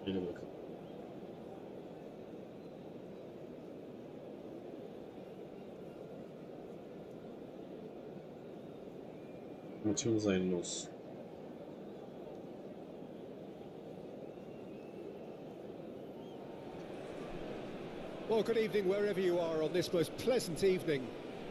이리 볼까? Maçımız hayırlı olsun. Well, good evening wherever you are on this most pleasant evening.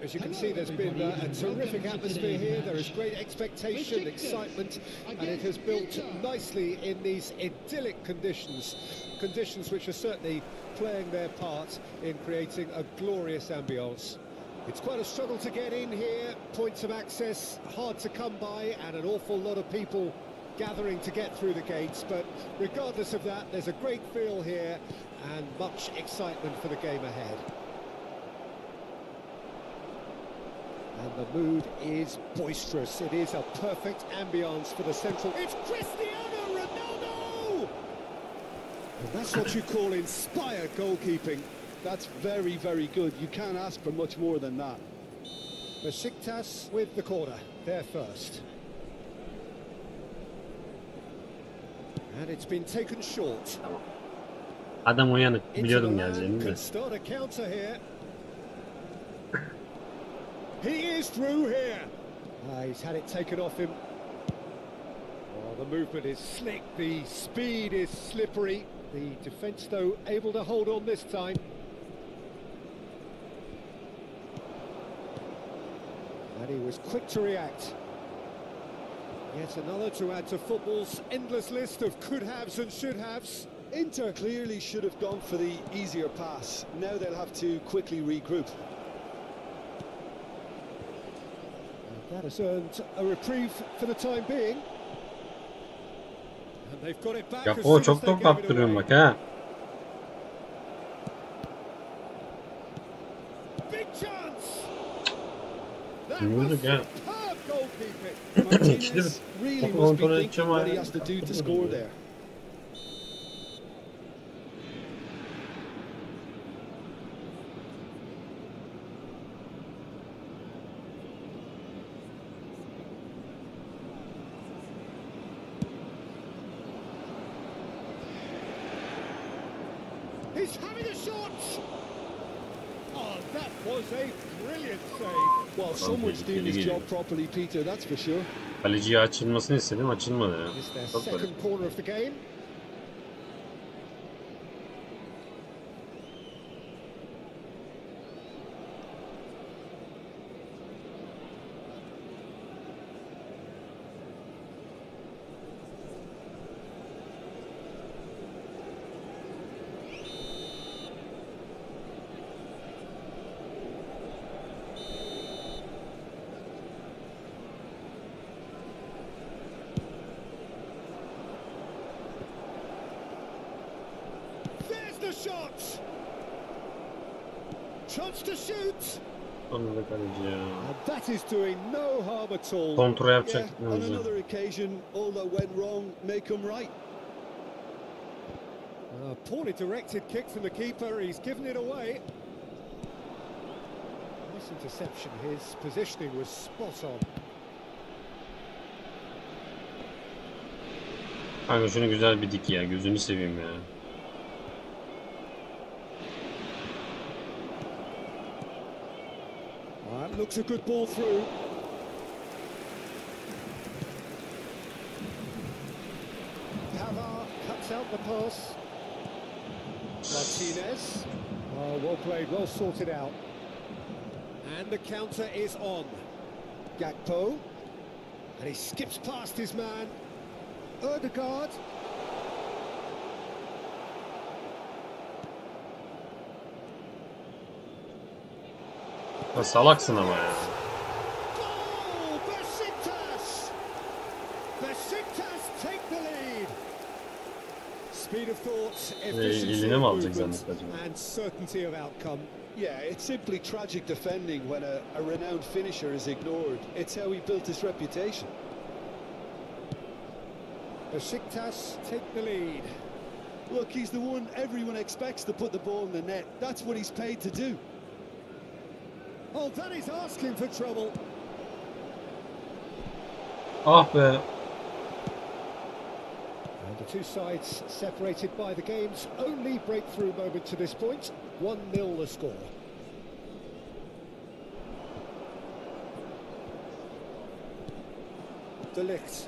As you can see, there's been a terrific atmosphere here. There is great expectation, excitement, and it has built nicely in these idyllic conditions. Conditions which are certainly playing their part in creating a glorious ambience. It's quite a struggle to get in here, points of access hard to come by, and an awful lot of people gathering to get through the gates, but regardless of that, there's a great feel here and much excitement for the game ahead. And the mood is boisterous. It is a perfect ambience for the central... It's Cristiano Ronaldo! And that's what you call inspired goalkeeping. That's very, very good. You can't ask for much more than that. Besiktas with the corner, there first. And it's been taken short. Adam uyanık, biliyordum geleceğini de. Could start a counter here. He is through here. He's had it taken off him. Oh, the movement is slick, the speed is slippery. The defence, though, able to hold on this time. And he was quick to react. Yet another to add to football's endless list of could-haves and should-haves. Inter clearly should have gone for the easier pass. Now they'll have to quickly regroup. And that has earned a reprieve for the time being. And they've got it back. Yapo çok top kaptırıyorum bak ha. Big chance. Ne oldu ya? Martinez really must be thinking what he has to do to score there. Was a brilliant save. Well, someone's doing his job properly, Peter, that's for sure. Kaleciye açılmasını istedim, açılmadı ya. It's their Çok garip. second corner of the game. The shot. Chance to shoot. Sonunda kaleci ya. That is doing no harm at all. Kontrol yapacak. Yeah, on another occasion, all that went wrong may come right. Poorly directed kick from the keeper. He's given it away. Nice interception. His positioning was spot on. Kanka şunu güzel bir dik ya. Gözünü seveyim ya. Looks a good ball through. Pavard cuts out the pass. Martinez. Oh, well played, well sorted out. And the counter is on. Gakpo. And he skips past his man. Ødegaard. Ya salaksın ama ya. Goal! Besiktas! Besiktas take the lead. Speed of thought, efficiency Eline mi of alacak movement, zannetti acaba? and certainty of outcome. Yeah, it's simply tragic defending when a renowned finisher is ignored. It's how he built his reputation. Besiktas take the lead. Look, he's the one everyone expects to put the ball in the net. That's what he's paid to do. Oh, that is asking for trouble. Ah be. And the two sides separated by the game's only breakthrough moment to this point. 1-0 the score. De Ligt.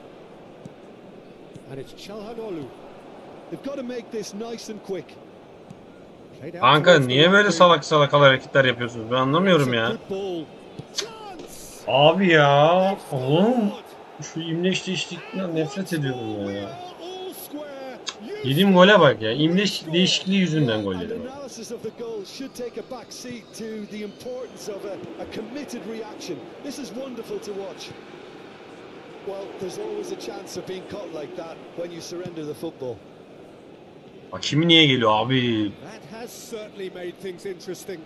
And it's Çalhanoğlu. They've got to make this nice and quick. Played out Kanka towards the niye right böyle wing. salak salak hareketler yapıyorsunuz? Ben anlamıyorum ya. Good ball. Chance! Abi ya. They've Oğlum. scored! Şu imleştiğinden nefret ediyorum We ya. are all square. Yediğim gole bak ya. İmleş değişikliği yüzünden gol And yedim. analysis of the goal should take a back seat to the importance of a committed reaction. This is wonderful to watch. Well, there's always a chance of being caught like that when you surrender the football. Hakimi niye geliyor abi? That has certainly made things interesting.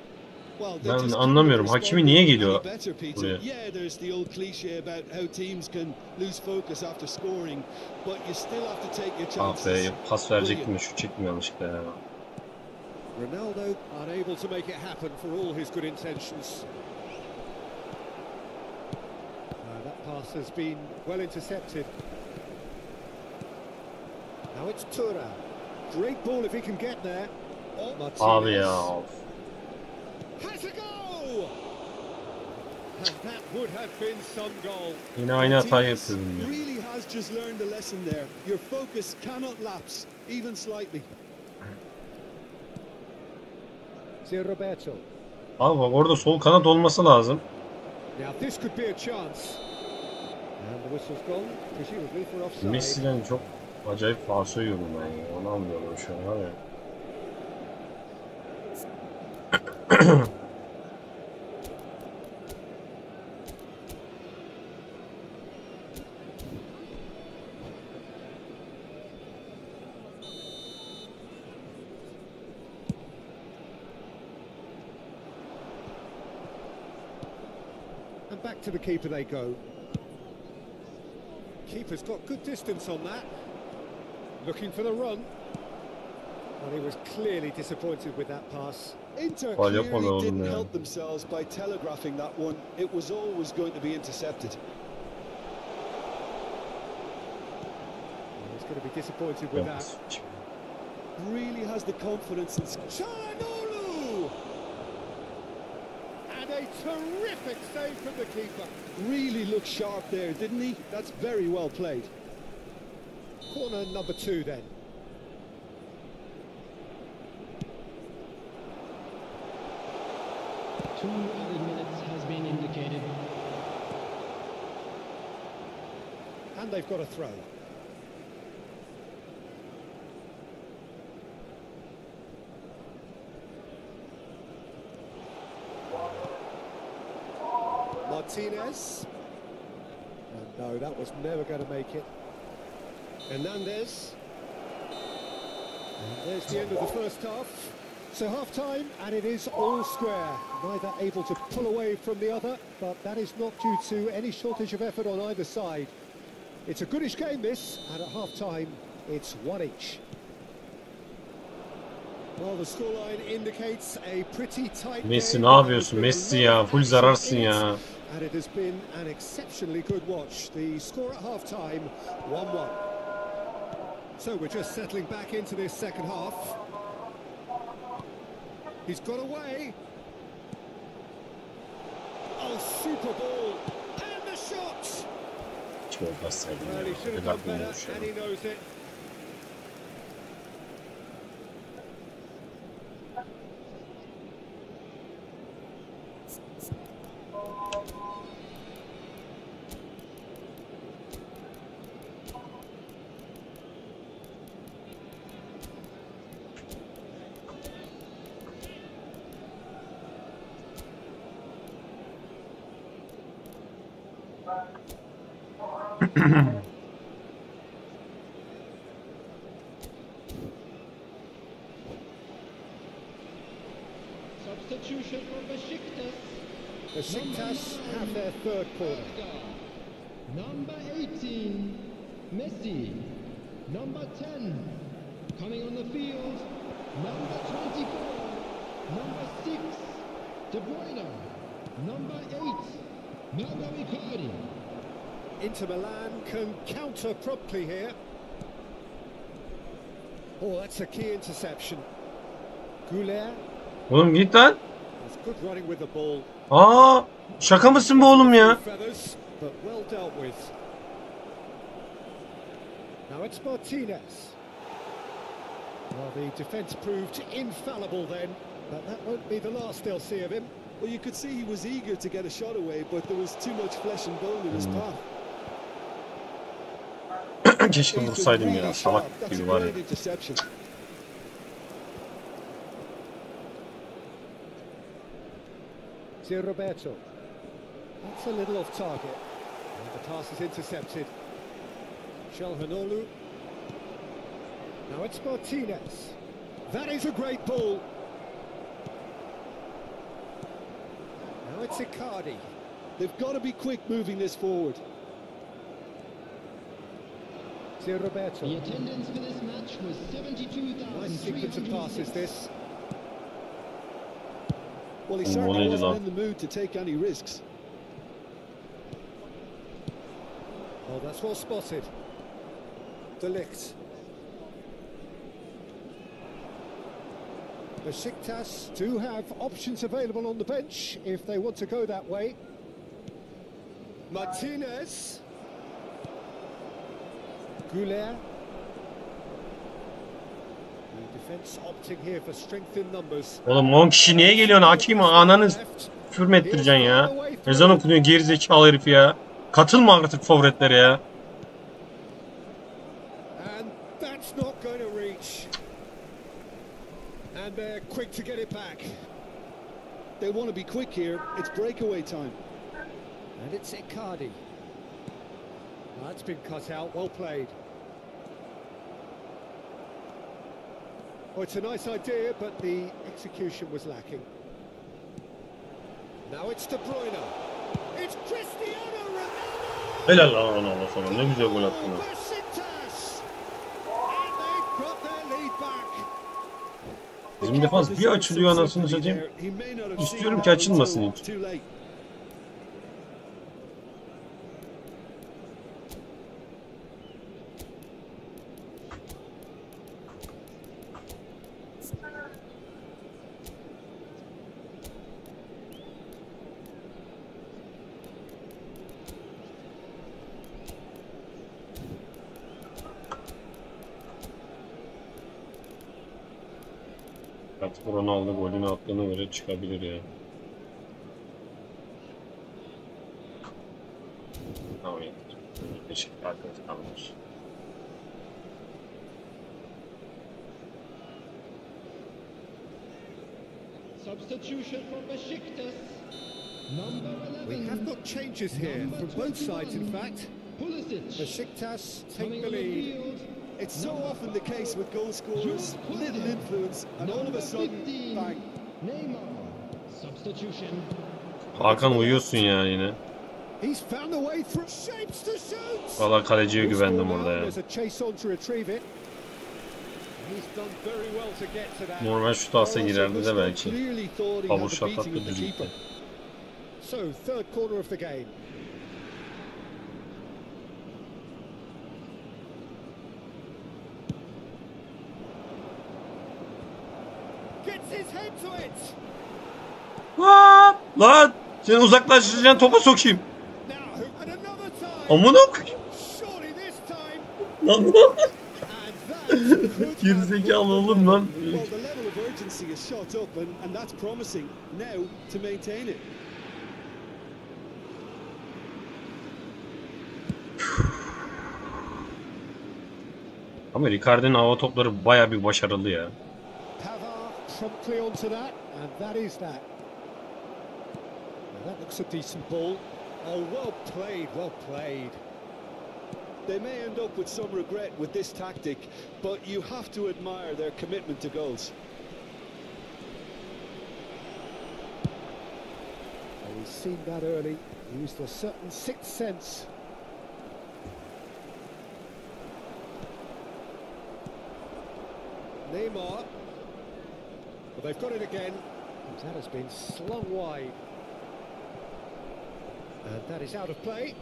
Well, they Ben just anlamıyorum. couldn't Hakimi niye respond geliyor any better, Peter. buraya? Yeah, there's the old cliche about how teams can lose focus after scoring, but you still have to take your Ah chances. be, pas verecektim de şu çektim yanlışlıkla ya. Ronaldo unable to make it happen for all his good intentions. That pass has been well intercepted. Now it's Thuram. Great ball if he can get there. Oh, Martinez. Abi ya. Has a go! And that would have been some goal. Yine aynı hatayı Martinez yapıyorum ya. really has just learned a lesson there. Your focus cannot lapse, even slightly. Zé Roberto. Abi bak orada sol kanat olması lazım. Now this could be a chance. And the whistle's gone, presumably for offside. Messi'den çok acayip falso yiyorum ben ya. Onu anlıyorum şu an var ya. And back to the keeper they go. Keeper's got good distance on that. Looking for the run. Well, he was clearly disappointed with that pass. Inter Faul clearly yapmadı oğlum didn't ya. help themselves by telegraphing that one. It was always going to be intercepted. He's going to be disappointed with that. Really has the confidence and Çalhanoğlu! terrific save from the keeper. Really looked sharp there, didn't he? That's very well played. Corner number 2 then. Two added minutes has been indicated. And they've got a throw. Martinez. And no, that was never going to make it. Hernandez. And there's the end of the first half. So half-time, and it is all square. Neither able to pull away from the other, but that is not due to any shortage of effort on either side. It's a goodish game, this, and at half-time, it's 1 each. Well, the scoreline indicates a pretty tight Messi game. ne yapıyorsun? Messi ya. Full zararsın ya. And it has been an exceptionally good watch. The score at half-time, 1-1. So we're just settling back into this second half. He's got away. Oh, super ball. And the shot. Çok bassaydım Well, he ya. should have Bir done dakika better, olmuş ya. and he knows it. Substitution for Besiktas. Besiktas have their third corner. Number 18, Messi. Number 10, coming on the field. Number 24, number 6, De Bruyne. Number 8, Icardi. Inter Milan can counter promptly here. Oh, that's a key interception. Goulet Oğlum git lan. has good running with the ball. Aa, şaka mısın bu oğlum ya? Feathers, but well dealt with. Now it's Martinez. Well, the defence proved infallible then, but that won't be the last they'll see of him. Well, you could see he was eager to get a shot away, but there was too much flesh and bone in his path. Keşke vursaydım ya. Salak That's a gibi var ya. great interception. Roberto. That's a little off target. And the pass is intercepted. Çalhanoğlu. Now it's Martinez. That is a great ball. Now it's Icardi. They've got to be quick moving this forward. Roberto. The attendance for this match was 72,000. Nice sequence of passes this. Well, he Oh, certainly what wasn't is in the mood to take any risks. Oh, that's well spotted. De Ligt. Besiktas do have options available on the bench if they want to go that way. Martinez. Goulet. The defence opting here for strength in numbers. Oğlum 10 kişi niye geliyorsun? Hakim ananı küfür mü ettireceksin ya? Ezan okunuyor gerizekalı herif ya. Katılma artık favoritlere ya. And that's not going to reach. And they're quick to get it back. They want to be quick here. It's breakaway time. And it's Icardi. That's been cut out, well played. Oh, it's a nice idea, but the execution was lacking. Now it's De Bruyne. It's Cristiano Ronaldo! Helal lan Ronaldo sana. Ne güzel gol attın ha. Besiktas! And they've got their lead back. Bizim defans bir açılıyor anasını satayım. İstiyorum ki açılmasın hiç. Too late. Artık Ronaldo golünü attığına göre çıkabilir ya. Tamam yeter. Beşiktaş arkadaş kalmış. Substitution from Besiktas. Number We 11. have got changes here from both sides, in fact. Pulisic. Besiktas take Coming the on the lead. field. It's so often the case with goal scorers, little influence, and all of a sudden, bang. Neymar. Substitution. Hakan uyuyorsun ya yine. He's found the way through. Shapes to shoot. Valla kaleciye güvendim orada ya. There's a chase on to retrieve it. He's done very well to get to that. Normal şut alsa girerdi de belki. Clearly thought he Havuç had the beating şatatlı of the düz keeper. gitti. So, third corner of the game. Gets his head to it. Lan! Lan! Seni uzaklaştıracaksın, topa sokayım. Now, and another time. Amına koyayım. Surely this time. Lan! And that could have Gerizekalı oğlum lan. Well, the level of urgency is shot up, and that's promising. Now to maintain it. Ama Icardi'nin hava topları baya bir başarılı ya. Pavard promptly onto that, and that is that. Now that looks a decent ball. Oh, well played, well played. They may end up with some regret with this tactic, but you have to admire their commitment to goals. And he's seen that early, used a certain sixth sense. Neymar. Well, they've got it again. That has been slung wide. And that is out of play.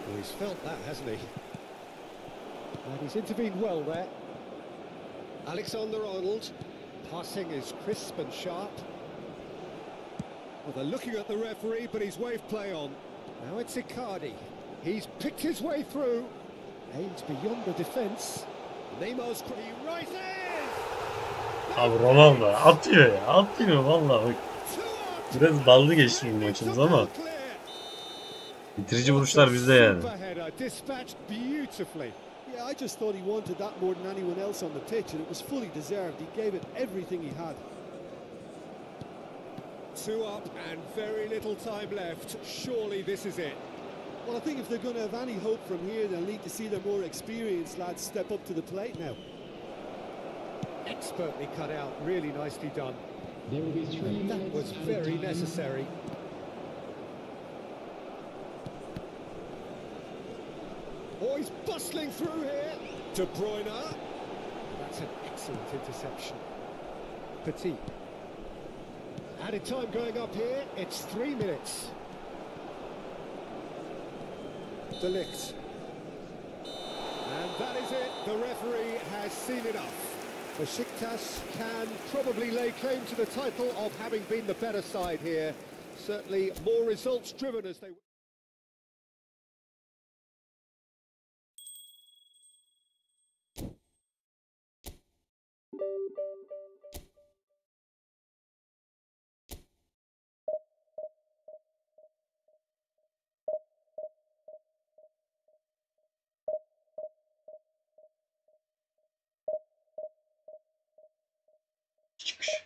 Well, he's felt that, hasn't he? And he's intervened well there. Alexander-Arnold. Passing is crisp and sharp. Well, they're looking at the referee, but he's waved play on. Now it's Icardi. He's picked his way through. Aims beyond the defence. Neymar's he rises! Abi Ronaldo atıyor ya, atıyor vallahi bak. Biraz ballı geçti bu maçımız ama bitirici vuruşlar bizde yani. Dispatched beautifully. Yeah, I just thought he wanted that more than anyone else on the pitch, and it was fully deserved. He gave it everything he had. 2 up and very little time left. Surely this is it. Well, I think if they're going to have any hope from here, they'll need to see their more experienced lads step up to the plate now. Expertly cut out, really nicely done. There will be 3 That minutes was added very time. necessary. Oh, he's bustling through here. De Bruyne. That's an excellent interception. Petit. Added time going up here. It's 3 minutes. De Ligt. And that is it. The referee has seen enough. Besiktas can probably lay claim to the title of having been the better side here. Certainly more results driven as they... Çıkış.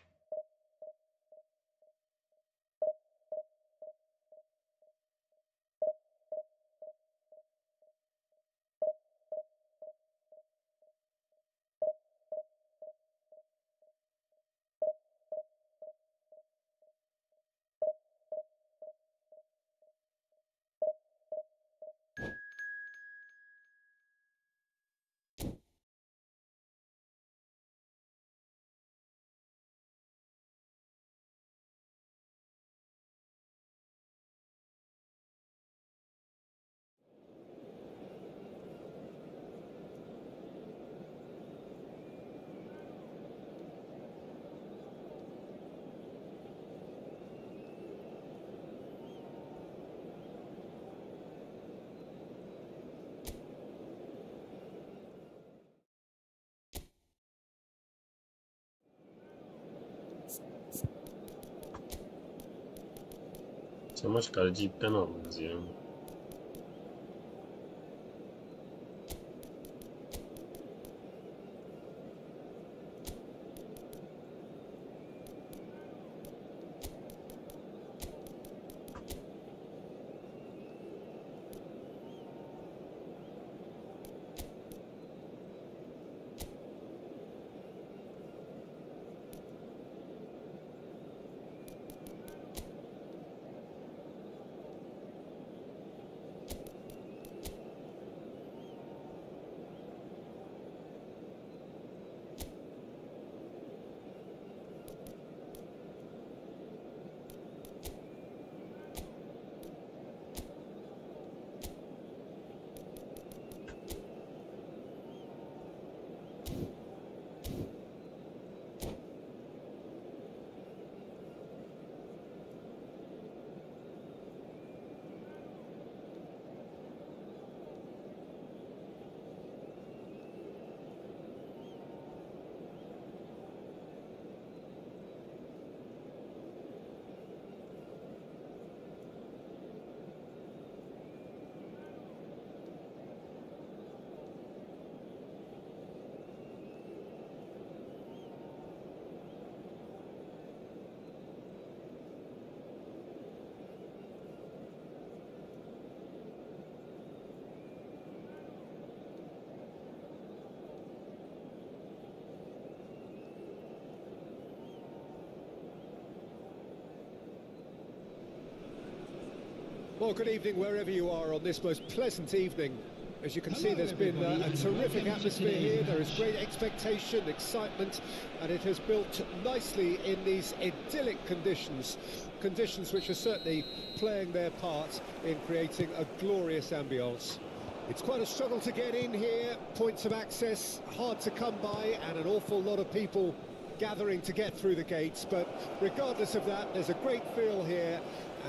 Savaş kaleci ipten aldınız ya. Well, good evening wherever you are on this most pleasant evening. As you can see, there's been a terrific atmosphere here. There is great expectation, excitement, and it has built nicely in these idyllic conditions. Conditions which are certainly playing their part in creating a glorious ambience. It's quite a struggle to get in here, points of access hard to come by, and an awful lot of people gathering to get through the gates. But regardless of that, there's a great feel here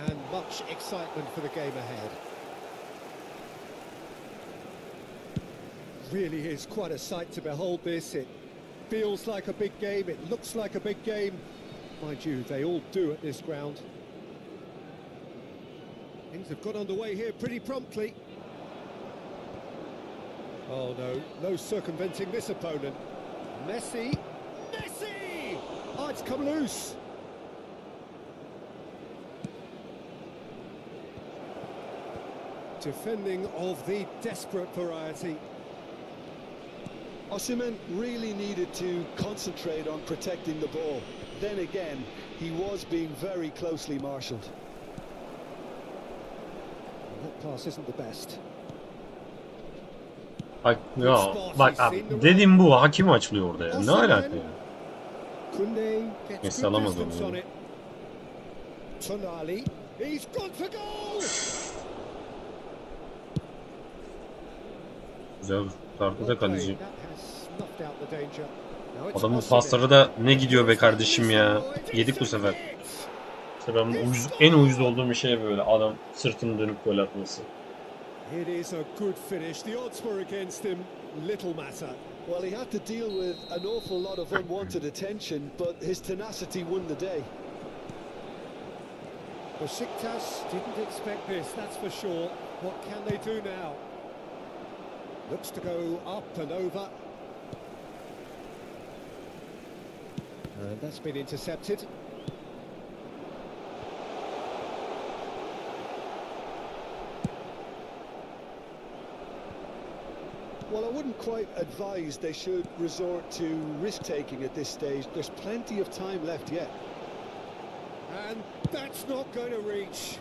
and much excitement for the game ahead. Really is quite a sight to behold this. It feels like a big game, it looks like a big game. Mind you, they all do at this ground. Things have got underway here pretty promptly. Oh no, no circumventing this opponent. Messi! Oh, it's come loose! Defending of the desperate variety. Osimhen really needed to concentrate on protecting the ball. Then again, he was being very closely marshalled. That pass isn't the best. Bak ya, bak abi dedim bu hakim açılıyor orada ya. Ne alaka ya? Kunde Messi gets good alamadı distance onu. on it. Tonali, he's gone for goal! Güzel kurtardı da kaleci. That has snuffed out the danger. Now it's Adamın Osimhen. pasları da ne gidiyor be kardeşim ya. Yedik bu sefer. İşte ben en uyuz olduğum bir şey böyle adam sırtını dönüp gol atması. It is a good finish. The odds were against him. Little matter. Well, he had to deal with an awful lot of unwanted attention, but his tenacity won the day. Besiktas didn't expect this, that's for sure. What can they do now? Looks to go up and over. And that's been intercepted. Well, I wouldn't quite advise they should resort to risk-taking at this stage. There's plenty of time left yet. And that's not going to reach.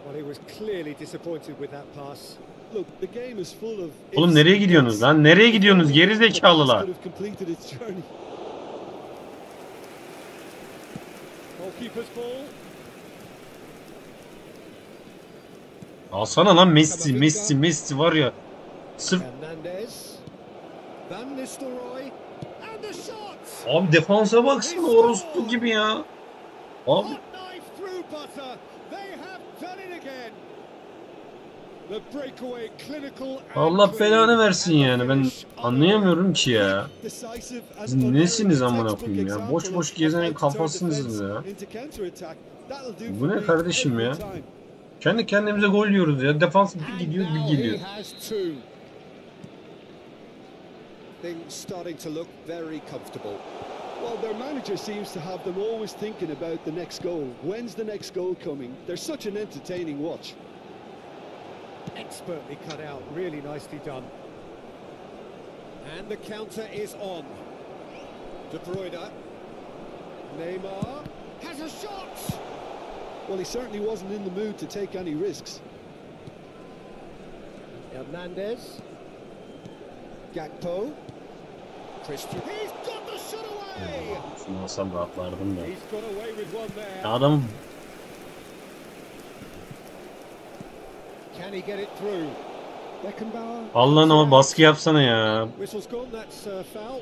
Well, he was clearly disappointed with that pass. Look, the game is full of... Oğlum nereye gidiyorsunuz lan? Nereye gidiyorsunuz geri zekalılar? Could have completed its journey. Goalkeeper's ball. Alsana lan Messi var ya. Sırf Hernandez. Van Nistelrooy. And the shot! abi defansa baksana orospu gibi ya. Abi Hot knife through butter. They have done it again. The breakaway, clinical and Allah clean. belanı versin yani. Ben Finish anlayamıyorum ki ya. Decisive and Siz unerring. nesiniz A amına textbook koyayım ya? example Boş boş of gezenin how to turn kafasınız defense ya. into counter attack. That'll do Bu for ne me kardeşim every ya? time. Kendi kendimize gol yiyoruz ya. Defans bir And gidiyor bir now he geliyor. has two. Things starting to look very comfortable. Well, their manager seems to have them always thinking about the next goal. When's the next goal coming? They're such an entertaining watch. Expertly cut out, really nicely done. And the counter is on. De Bruyne. Neymar has a shot. Well, he certainly wasn't in the mood to take any risks. Hernandez. Gakpo. Christian. He's got the shot away. Şunu alsam rahatlardım da. He's got away with one there. Ya adam Can he get it through? Beckenbauer. Allah'ın ama baskı yapsana ya. Whistle's gone, that's foul.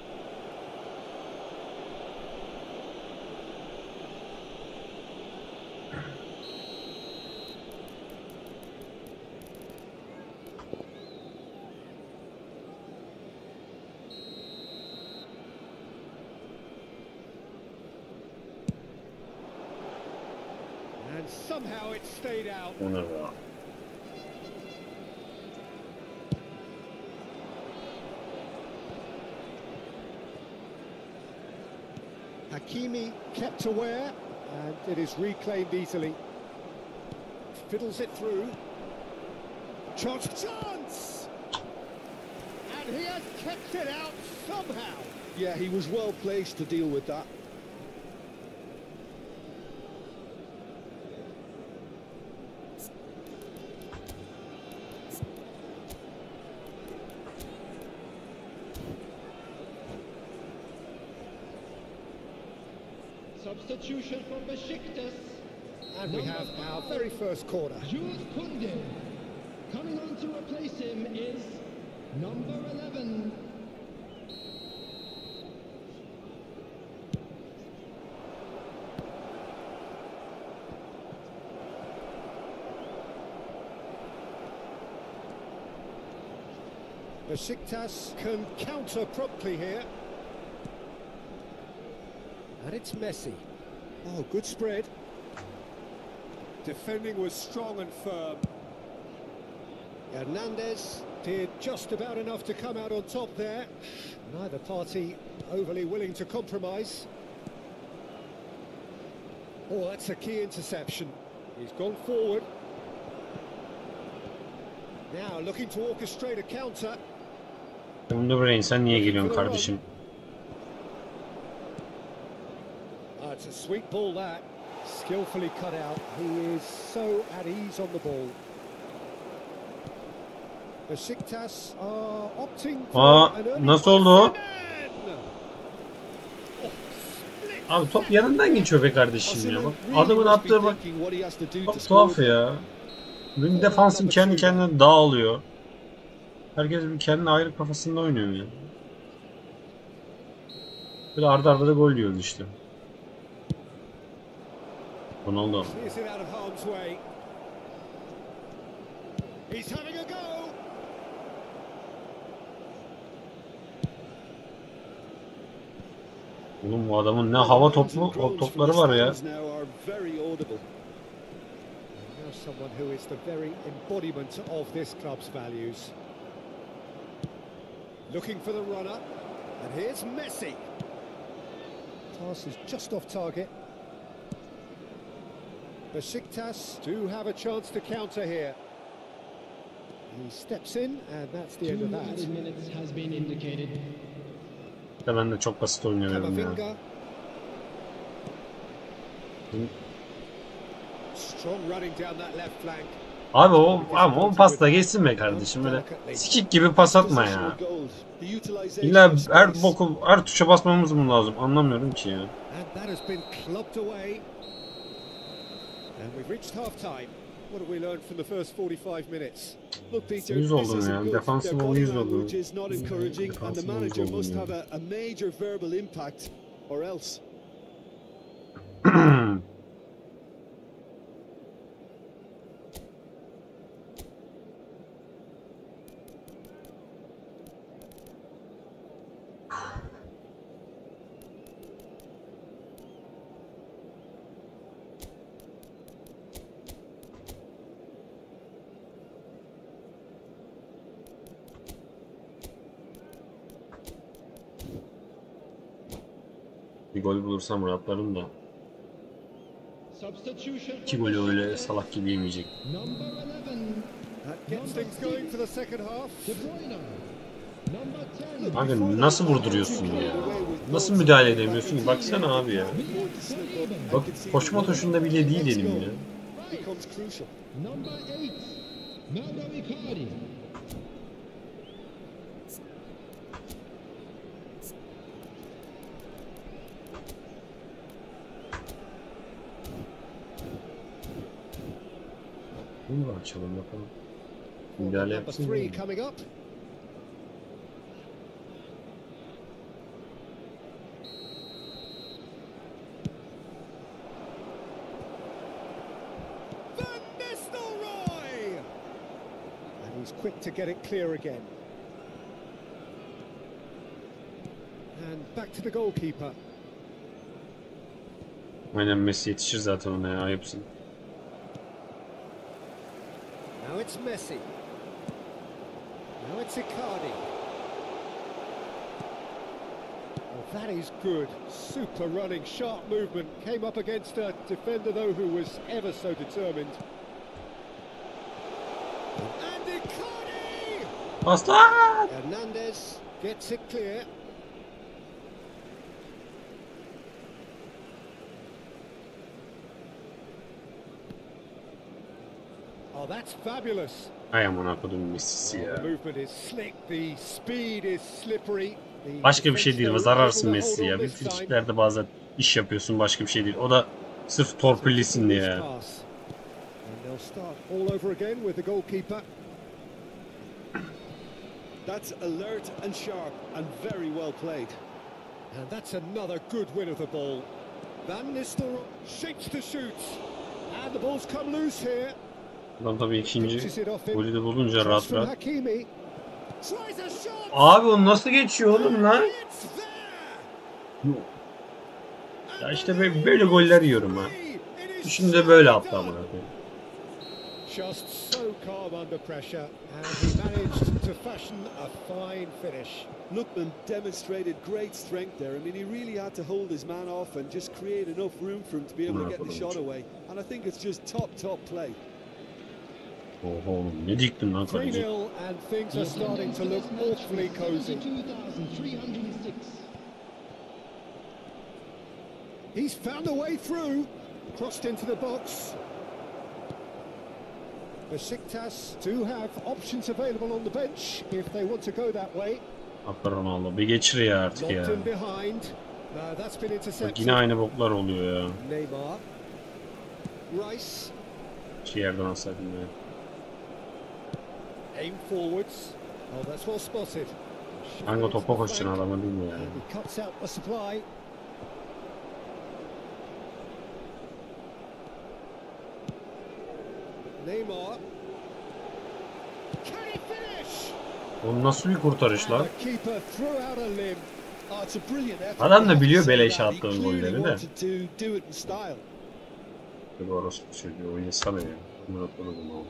And somehow it stayed out. O ne be? Hakimi kept aware, and it is reclaimed easily. Fiddles it through. Chance! And he has kept it out somehow. Yeah, he was well placed to deal with that. Substitution from Besiktas. And we have our very first corner. Jules Koundé. Coming on to replace him is number 11. Besiktas can counter promptly here. And it's Messi. Oh, good spread. Defending was strong and firm. Hernandez did just about enough to come out on top there. Neither party overly willing to compromise. Oh, that's a key interception. He's gone forward. Now looking to orchestrate a counter. Bunda buraya sen niye geliyorsun kardeşim? It's a sweet ball that. Skillfully cut out. He is so at ease on the ball. Besiktas are opting for an early Nasıl oldu o? pass. Abi top yanından geçiyor be kardeşim ya. Bak adamın attığı bak çok tuhaf ya. Benim defansım kendi kendine dağılıyor. Herkes bir kendi ayrı kafasında oynuyor ya. Böyle arda arda da gol yiyoruz işte. Ronaldo. Clears it out of harm's way. He's having a go. Oğlum bu adamın ne hava topları var ya. Now someone who is the very embodiment of this club's values. Looking for the runner. And here's Messi. Pass is just off target. Besiktas do have a chance to counter here. He steps in, and that's the end of that. 2 minutes has been indicated. Ben de çok basit oynuyorum ya. Camavinga. Strong running down that left flank. Abi o pasla geçsin be kardeşim, böyle sikik gibi pas atma ya. İlla her tuşa basmamız mı lazım, anlamıyorum ki ya. And that has been clubbed away. And we've reached half time. What have we learned from the first 45 minutes? Look, Peter, Uyuz this oldum isn't ya. good. Defansif Their body uyuz oldum. language is not encouraging, and the Defansif uyuz manager oldum must ya. have a major verbal impact, or else. Bir gol bulursam rahatlarım da. Substitution 2 for golü öyle Besiktas. salak gibi yemeyecek. Number 11. That gets things going for the second half. De Bruyne. Number 10. Kanka nasıl vurduruyorsun ya? Nasıl müdahale edemiyorsun ki? Baksana abi ya. Bak koşma tuşunda bile değil elim ya. becomes crucial. Number 8. Mauro Icardi. Bunu da açalım bakalım. Müdahale Number yapsın. 3 coming up. Van Nistelrooy! And he's quick to get it clear again. And back to the goalkeeper. Aynen Messi yetişir zaten ona ya, ayıpsın. Now it's Messi. Now it's Icardi. Oh, that is good. Super running, sharp movement. Came up against a defender, though, who was ever so determined. And Icardi! Aslan! Hernandez gets it clear. Oh, that's fabulous. Ay amına kodum Messi'si The ya. movement is slick, the speed is slippery. The Başka bir şey değil. defense Zararsın able to Messi hold ya. on Bir this time. frikiklerde bazen iş yapıyorsun, başka bir şey değil. O da sırf torpillisin diye ya. And they'll start all over again with the goalkeeper. That's alert and sharp and very well played. And that's another good win of the ball. Van Nistelrooy shakes to shoot. And the ball's come loose here. Adam tabii ikinci Pitches it off him. golü de bulunca Cross rahat from rahat. Hakimi. Tries a shot. Abi o nasıl geçiyor oğlum lan? It's there. Ya işte böyle goller yiyorum ha. Şimdi de böyle attı amına koyayım. Just so calm under pressure, and he managed to fashion a fine finish. Lookman demonstrated great strength there. I mean, he really had to hold his man off and just create enough room for him to be able to get the shot away. And I think it's just top play. Oho oğlum ne diktin lan kaleci. 3-0, and things are starting to look awfully cozy. 32,306. He's found a way through, crossed into the box. Besiktas do have options available on the bench if they want to go that way. Aferin Ronaldo. Bir geçir ya artık ya. Locked in behind. That's been Bak intercepted. yine aynı boklar oluyor ya. Neymar. Rice. Şey yerden alsaydım ya. Aim forwards. Oh, that's well spotted. Hangi topa koşacaksın adama değil mi ya? And he cuts out the supply. Neymar. Can he finish? Oğlum nasıl bir kurtarış lan? The keeper threw out a limb. Oh, it's a brilliant effort. Adam da You biliyor have to say beleş that. He attığın clearly golleri de. wanted to do it in style. Tabii orası bir çocuğu oynasana ya. Bunu atmadım oğlum.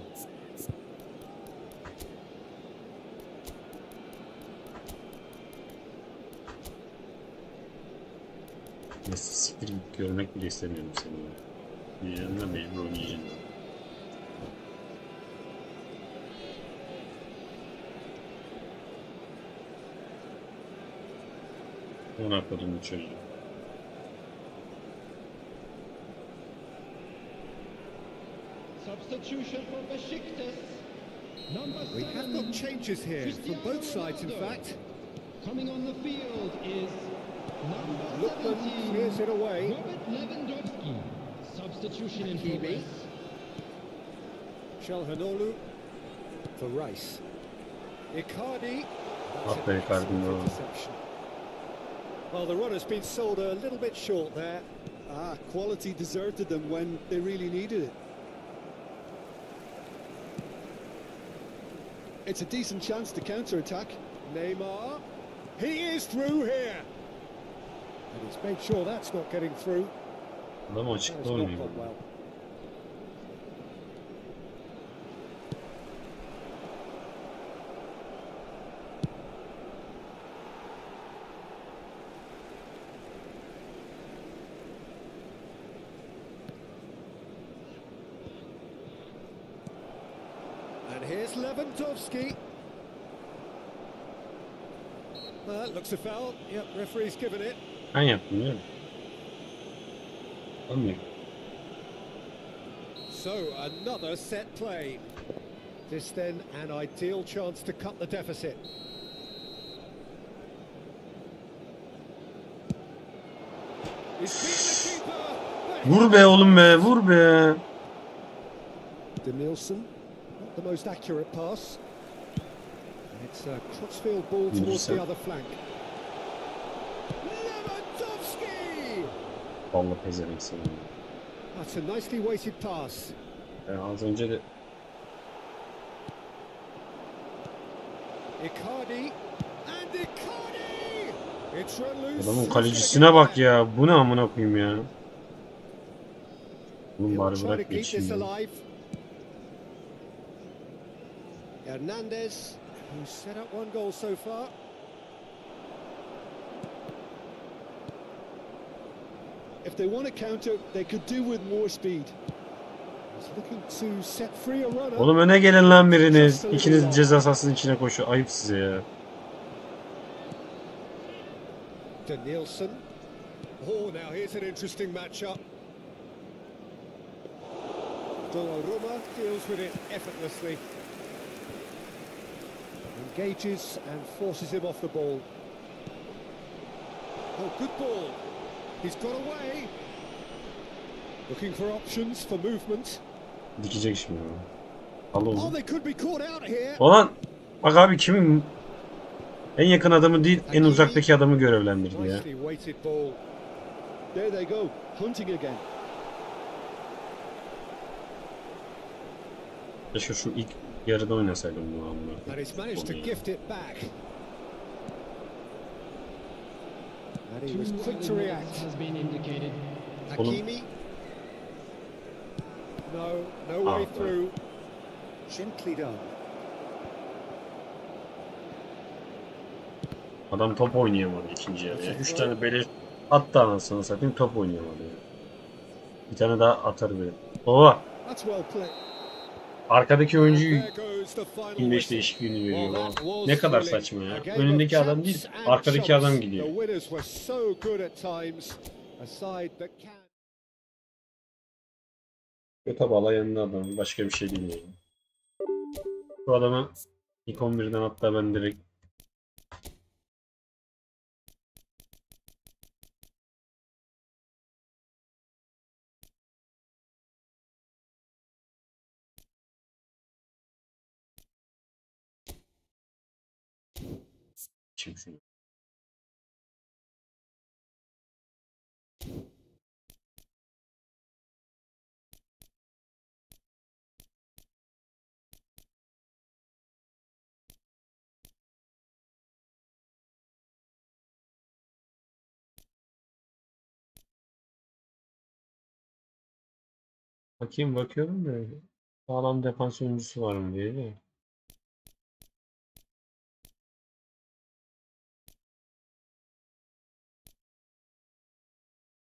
Messi siktir git, görmek bile istemiyorum seni ya. Diyeceğim de mecbur oynayacağım. Ona kodum çocuğu. Substitution for Besiktas. Number 7. We have got changes here from both sides, in fact. Coming on the field is number Lookman 17. clears it away. Robert Lewandowski. Substitution in Hakimi. progress. Çalhanoğlu for Rice. Icardi. Ah be Icardi'nin o. Interception. Well, the run has been sold a little bit short there. Quality deserted them when they really needed it. It's a decent chance to counter-attack. Neymar. He is through here. And he's made sure that's not getting through. Adam That açıkta has not oynuyor. gone well. And here's Lewandowski. Looks a foul. Yep, referee's given it. Ben yaptım değil mi? Olmuyor. So another set play. This then an ideal chance to cut the deficit. He's beaten the keeper. Vur be oğlum be, vur be. Danielson, not the most accurate pass. It's a crossfield ball towards the other flank. Lewandowski! Vallahi pezevenk seni. That's a nicely weighted pass. Az önce de Icardi and Icardi! It's loose. adamın kalecisine bak ya. Bu ne amına koyayım ya. Bunun He'll bari try to bırak keep this geçeyim. alive. Hernandez, who's set up one goal so far. If they want to counter, they could do with more speed. He's looking to set free a runner. Oğlum öne gelin lan biriniz. İkiniz ceza sahasının içine koşuyor. Ayıp size ya. Danielson. Oh, now here's an interesting matchup. Donnarumma deals with it effortlessly. Engages and forces him off the ball. Oh, good ball. He's got away. Looking for options for movement. Dikecek şimdi. Al Oh, oğlum. they could be caught out here. Olan bak abi kimin en yakın adamı değil en uzaktaki adamı görevlendirdi ya. Nicely weighted ball. There they go, hunting again. Keşke şu ilk yarıda oynasaydım bu And he's managed to gift it back. And he was quick to react. Has been indicated. Hakimi. No way through. Gently done. Adam top oynayamadı ikinci yarıya. 3 tane beleş attı anasını satayım, top oynayamadı ya. Bir tane daha atar böyle. Baba That's well played. arkadaki oyuncuyu There goes the final 25 whistle. değişikliğini veriyor Well, baba. that was Ne kadar thrilling. saçma ya. A game Önündeki of adam değil, champs and arkadaki chumps. adam gidiyor. The winners were so good at times. A side that can. Göte bağla yanında adam. Başka bir şey değil yani. Bu adamı ilk 11'den hatta ben direkt kim şunu. Bakıyorum da sağlam defans oyuncusu var mı diye de.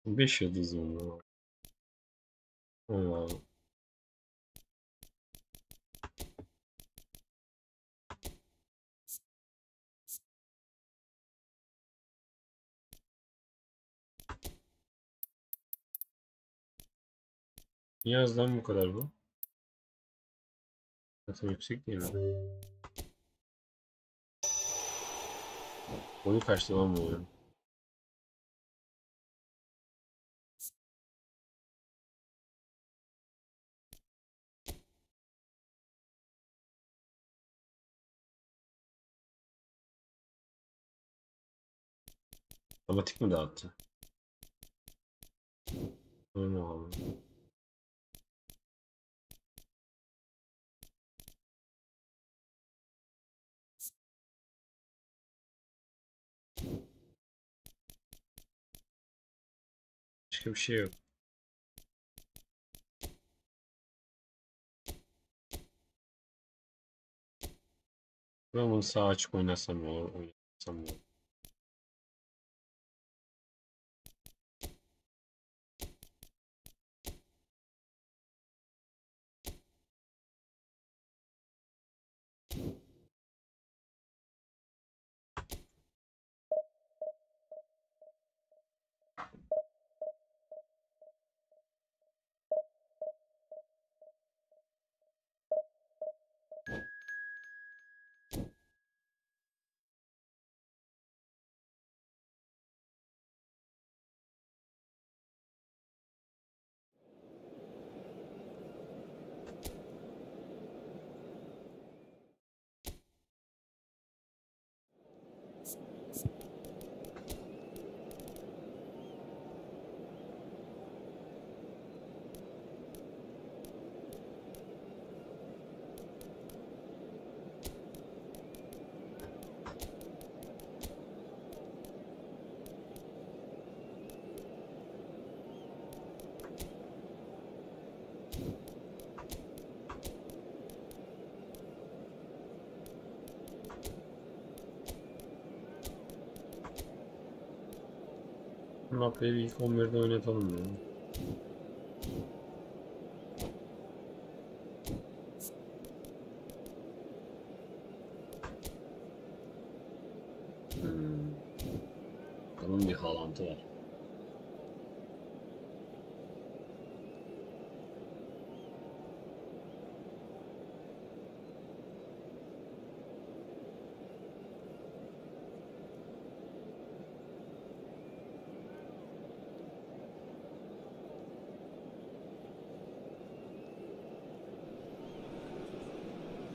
5 yıldız mı? Allah. Niye azdan bu kadar bu? Zaten yüksek değil mi? Boyu kaçtı lan bu oyun? Otomatik mi dağıttı? Öyle abi. Başka bir şey yok. Ben bunu sağ açık oynasam ya, oynasam ya. Mbappe'yi bir ilk 11'de oynatalım ya. Bunun bir halantı var.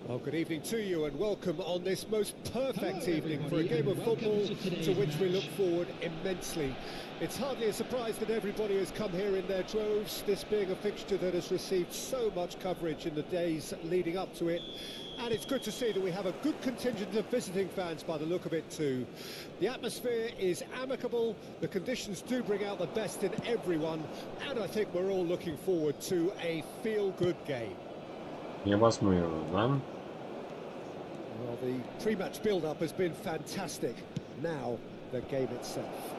Well, good evening to you and welcome on this most perfect evening for a game of football to which we look forward immensely. It's hardly a surprise that everybody has come here in their droves, this being a fixture that has received so much coverage in the days leading up to it. And it's good to see that we have a good contingent of visiting fans by the look of it too. The atmosphere is amicable, the conditions do bring out the best in everyone, and I think we're all looking forward to a feel-good game. Niye basmıyoruz lan? Well, the pre-match build-up has been fantastic. Now, the game itself.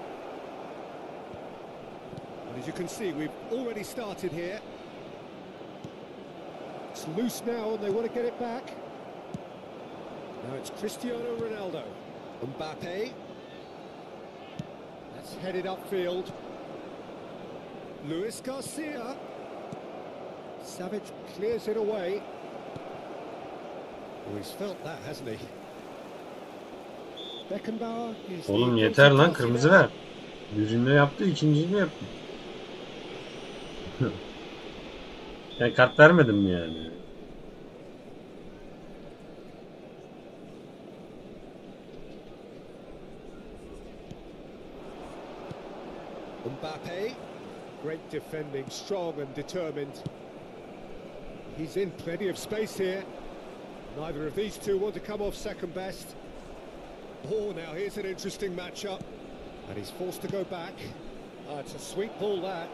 And as you can see, we've already started here. It's loose now and they want to get it back. Now it's Cristiano Ronaldo. Mbappe. That's headed upfield. Luis Garcia. Savage clears it away. Oh, he's felt that, hasn't he? Beckenbauer. Oğlum yeter lan, kırmızı ver. Birinde yaptı, ikinciyi de yaptı. Yani kart vermedim mi yani? Mbappe. Great defending, strong and determined. He's in plenty of space here. Neither of these two want to come off second best. Oh, now here's an interesting matchup. And he's forced to go back. It's a sweet ball, that.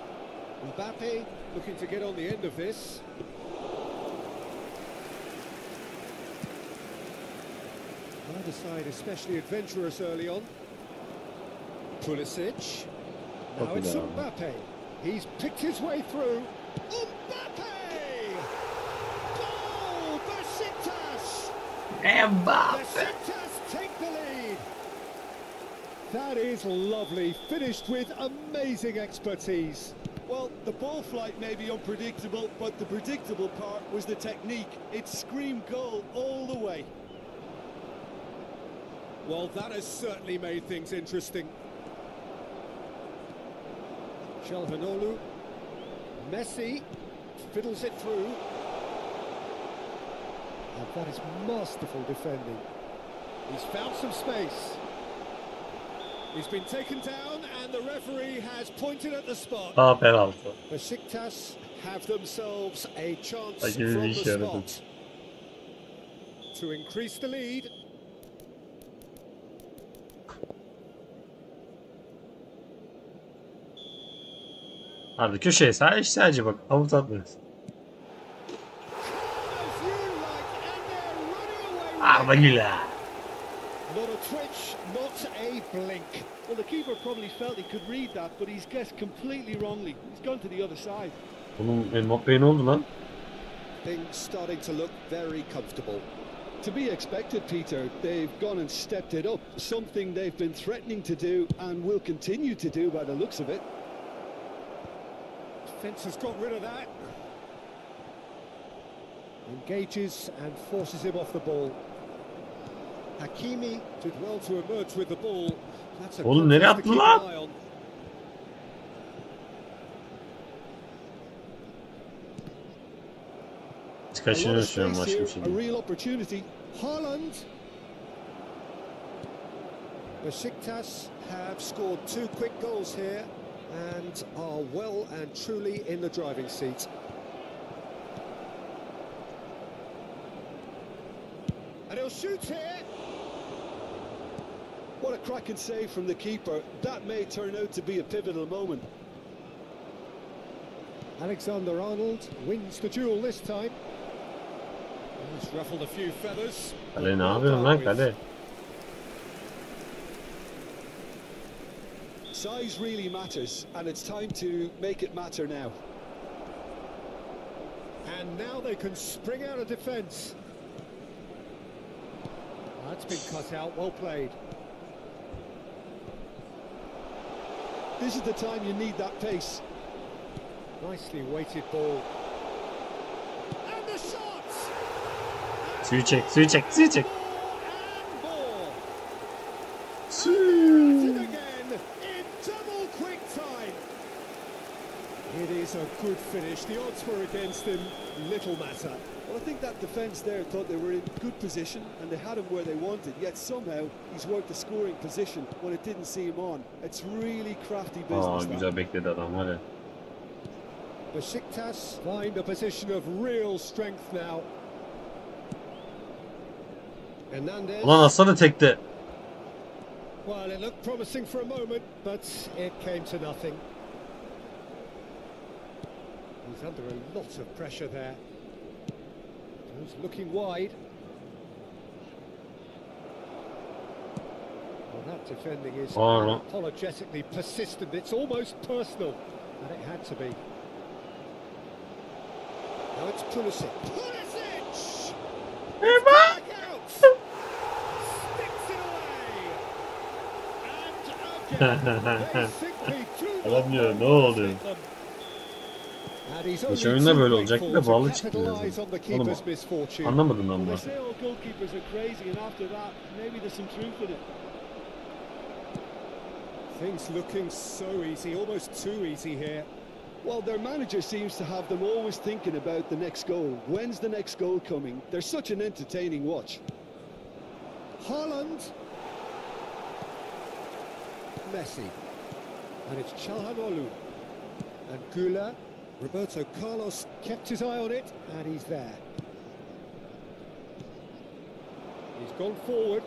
Mbappe looking to get on the end of this. Neither side especially adventurous early on. Pulisic. Now it's Mbappe. He's picked his way through. Mbappe! Mbappe! Take the lead. That is lovely, finished with amazing expertise. Well, the ball flight may be unpredictable, but the predictable part was the technique. It screamed goal all the way. Well, that has certainly made things interesting. Çalhanoğlu. Messi fiddles it through. And that is masterful defending. He's found some space. He's been taken down and the referee has pointed at the spot. Penaltı. Besiktas have themselves a chance I from the really spot to increase the lead. Abi köşeye sadece bak, avut atmıyorsun. Arda Güler. Not a twitch, not a blink. Well, the keeper probably felt he could read that, but he's guessed completely wrongly. He's gone to the other side. Bunun Mbappe'ye ne oldu lan? Things starting to look very comfortable. To be expected, Peter. They've gone and stepped it up. Something they've been threatening to do and will continue to do by the looks of it. Defence has got rid of that. Engages and forces him off the ball. Hakimi did well to emerge with the ball. That's a Oğlum nereye attın lan? Kaçırıyoruz şu an, başka bir şey A değil. real opportunity. Haaland. Besiktas have scored 2 quick goals here and are well and truly in the driving seat. And he'll shoot here. What a cracking save from the keeper. That may turn out to be a pivotal moment. Alexander-Arnold wins the duel this time. He's ruffled a few feathers. Kale ne yapıyorsun lan kale? Size really matters, and it's time to make it matter now. And now they can spring out of defence. That's been cut out, well played. This is the time you need that pace. Nicely weighted ball. And the shots! Suyu çek, suyu çek, suyu çek. And more. Suyu. And again in double quick time. It is a good finish. The odds were against him. Little matter. Well, I think that defence there thought they were in good position and they had him where they wanted, yet somehow he's worked the scoring position when it didn't see him on. It's really crafty business. Aa, güzel bekledi adam var ya. Besiktas find a position of real strength now. Hernandez. Ulan aslanı tekte. Well, it looked promising for a moment, but it came to nothing. He's under a lot of pressure there. He's looking wide. Well, that defending is apologetically persistent. It's almost personal, and it had to be. Now it's Pulisic. Pulisic! Back out! Sticks it away! And again, they simply do not Alamıyor, ne oluyor? Maç oyunda böyle olacaktı da bağlı çıktı biraz. Oğlum anlamadım ben bunu. Things looking so easy, almost too easy here. Well, their manager seems to have them always thinking about the next goal. When's the next goal coming? They're such an entertaining watch. Haaland. Messi. And it's Çalhanoğlu. And Güler. Roberto Carlos kept his eye on it, and he's there. He's gone forward.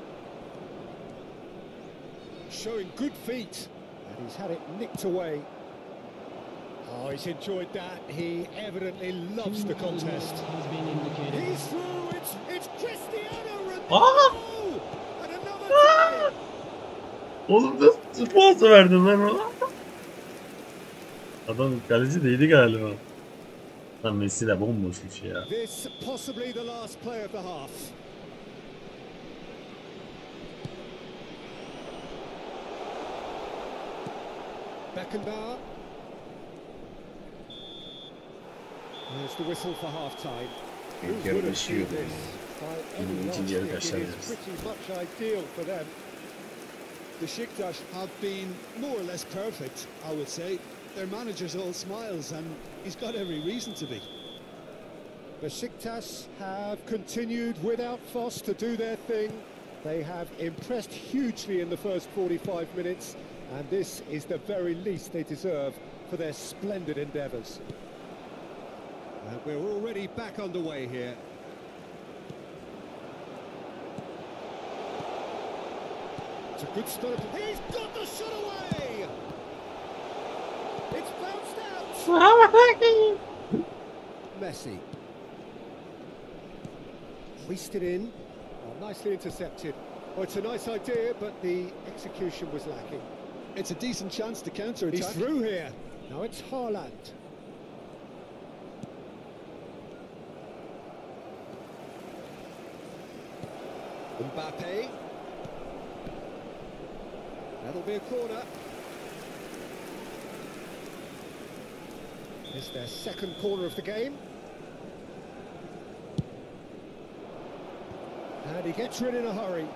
Showing good feet. And he's had it nicked away. Oh, he's enjoyed that. He evidently loves the contest. He's through. It's Cristiano Ronaldo. And another try. Oğlum nasıl sponsor verdin lan ona? Adam kaleci değildi galiba. Lan Messi de bomboşmuş ya. This possibly the last play of the half. Beckenbauer. There's the whistle for half-time. Who would have seen this? By any İkinci yarı logic, it başlayacağız. is pretty much ideal for them. Besiktas have been more or less perfect, I would say. Their manager's all smiles, and he's got every reason to be. Besiktas have continued without fuss to do their thing. They have impressed hugely in the first 45 minutes, and this is the very least they deserve for their splendid endeavours. And we're already back underway here. It's a good start. He's got the shot away! It's bounced out! Messi. Hoisted in. Oh, nicely intercepted. Oh, it's a nice idea, but the execution was lacking. It's a decent chance to counter-attack. He's through here. Now it's Haaland. Mbappe. That'll be a corner. It's their second corner of the game. And he gets rid in a hurry.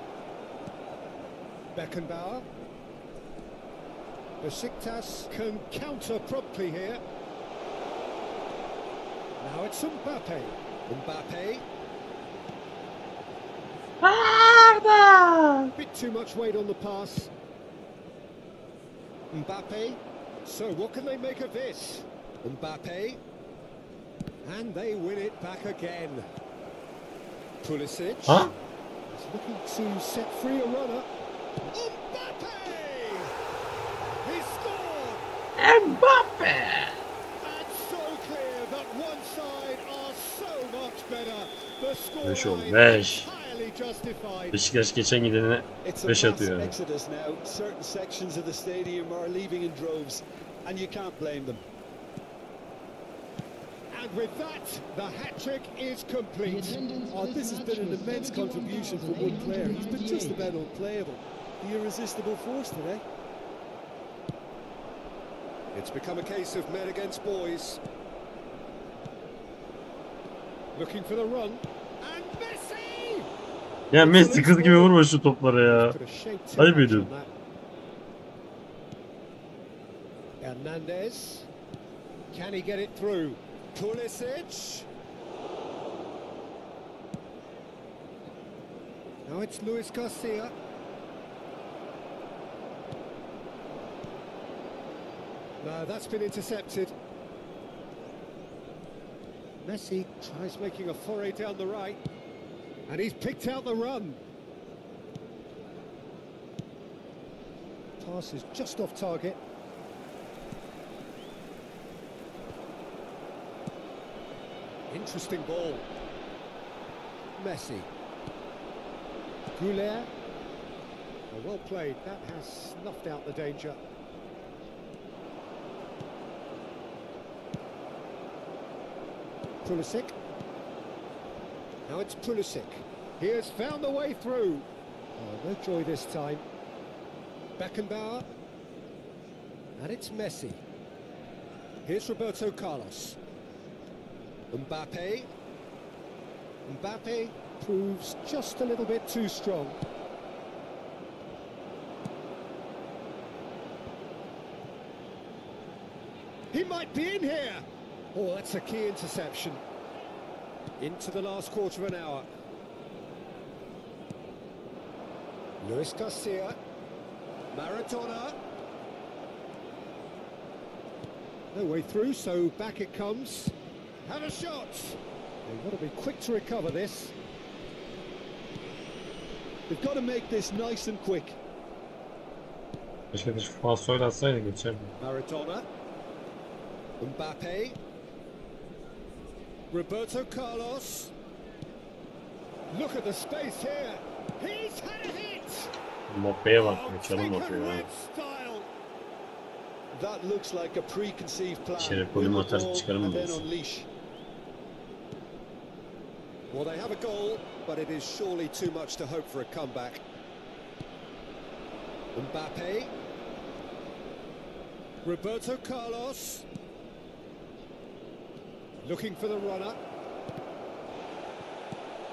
Beckenbauer. Besiktas can counter promptly here. Now it's Mbappe. Mbappe. Bit too much weight on the pass. Mbappe. So what can they make of this? Mbappe. And they win it back again. Pulisic. Huh? He's looking to set free a runner. Mbappe! He scored! Mbappe! And so clear that one side are so much better. The score Beş oldu, line beş. entirely entirely justified. Beşiktaş geçen gidene It's a 5 mass atıyor yani. exodus now. Certain sections of the stadium are leaving in droves, and you can't blame them. And with that, the hat-trick is complete. Oh, this has been an immense contribution for one player. He's been just about unplayable. The irresistible force today. It's become a case of men against boys. Looking for the run. And Messi! Ya Messi kız gibi vurma şu toplara ya. Could have shaped too Ayıp much ediyorum. on that. Hernandez. Can he get it through? Pulisic. Now it's Luis Garcia. No, that's been intercepted. Messi tries making a foray down the right. And he's picked out the run. Pass is just off target. Interesting ball. Messi. Goulet. Oh, well played. That has snuffed out the danger. Pulisic. Now it's Pulisic. He has found the way through. Oh, no joy this time. Beckenbauer. And it's Messi. Here's Roberto Carlos. Mbappe. Mbappe proves just a little bit too strong. He might be in here. Oh, that's a key interception. Into the last quarter of an hour. Luis Garcia. Maradona. No way through, so back it comes. Have a shot. They've got to be quick to recover this. They've got to make this nice and quick. Keşke falsoyla atsaydı geçerdi. Maradona. Mbappe. Roberto Carlos. Look at the space here. He's had a hit. Moppe'ye bak. Oh, Çalım taken atıyor ya. with style. That looks like a preconceived plan. Şeref Win golümü the atar ball çıkarım and then diyorsun. unleash. Well, they have a goal, but it is surely too much to hope for a comeback. Mbappe. Roberto Carlos. Looking for the runner.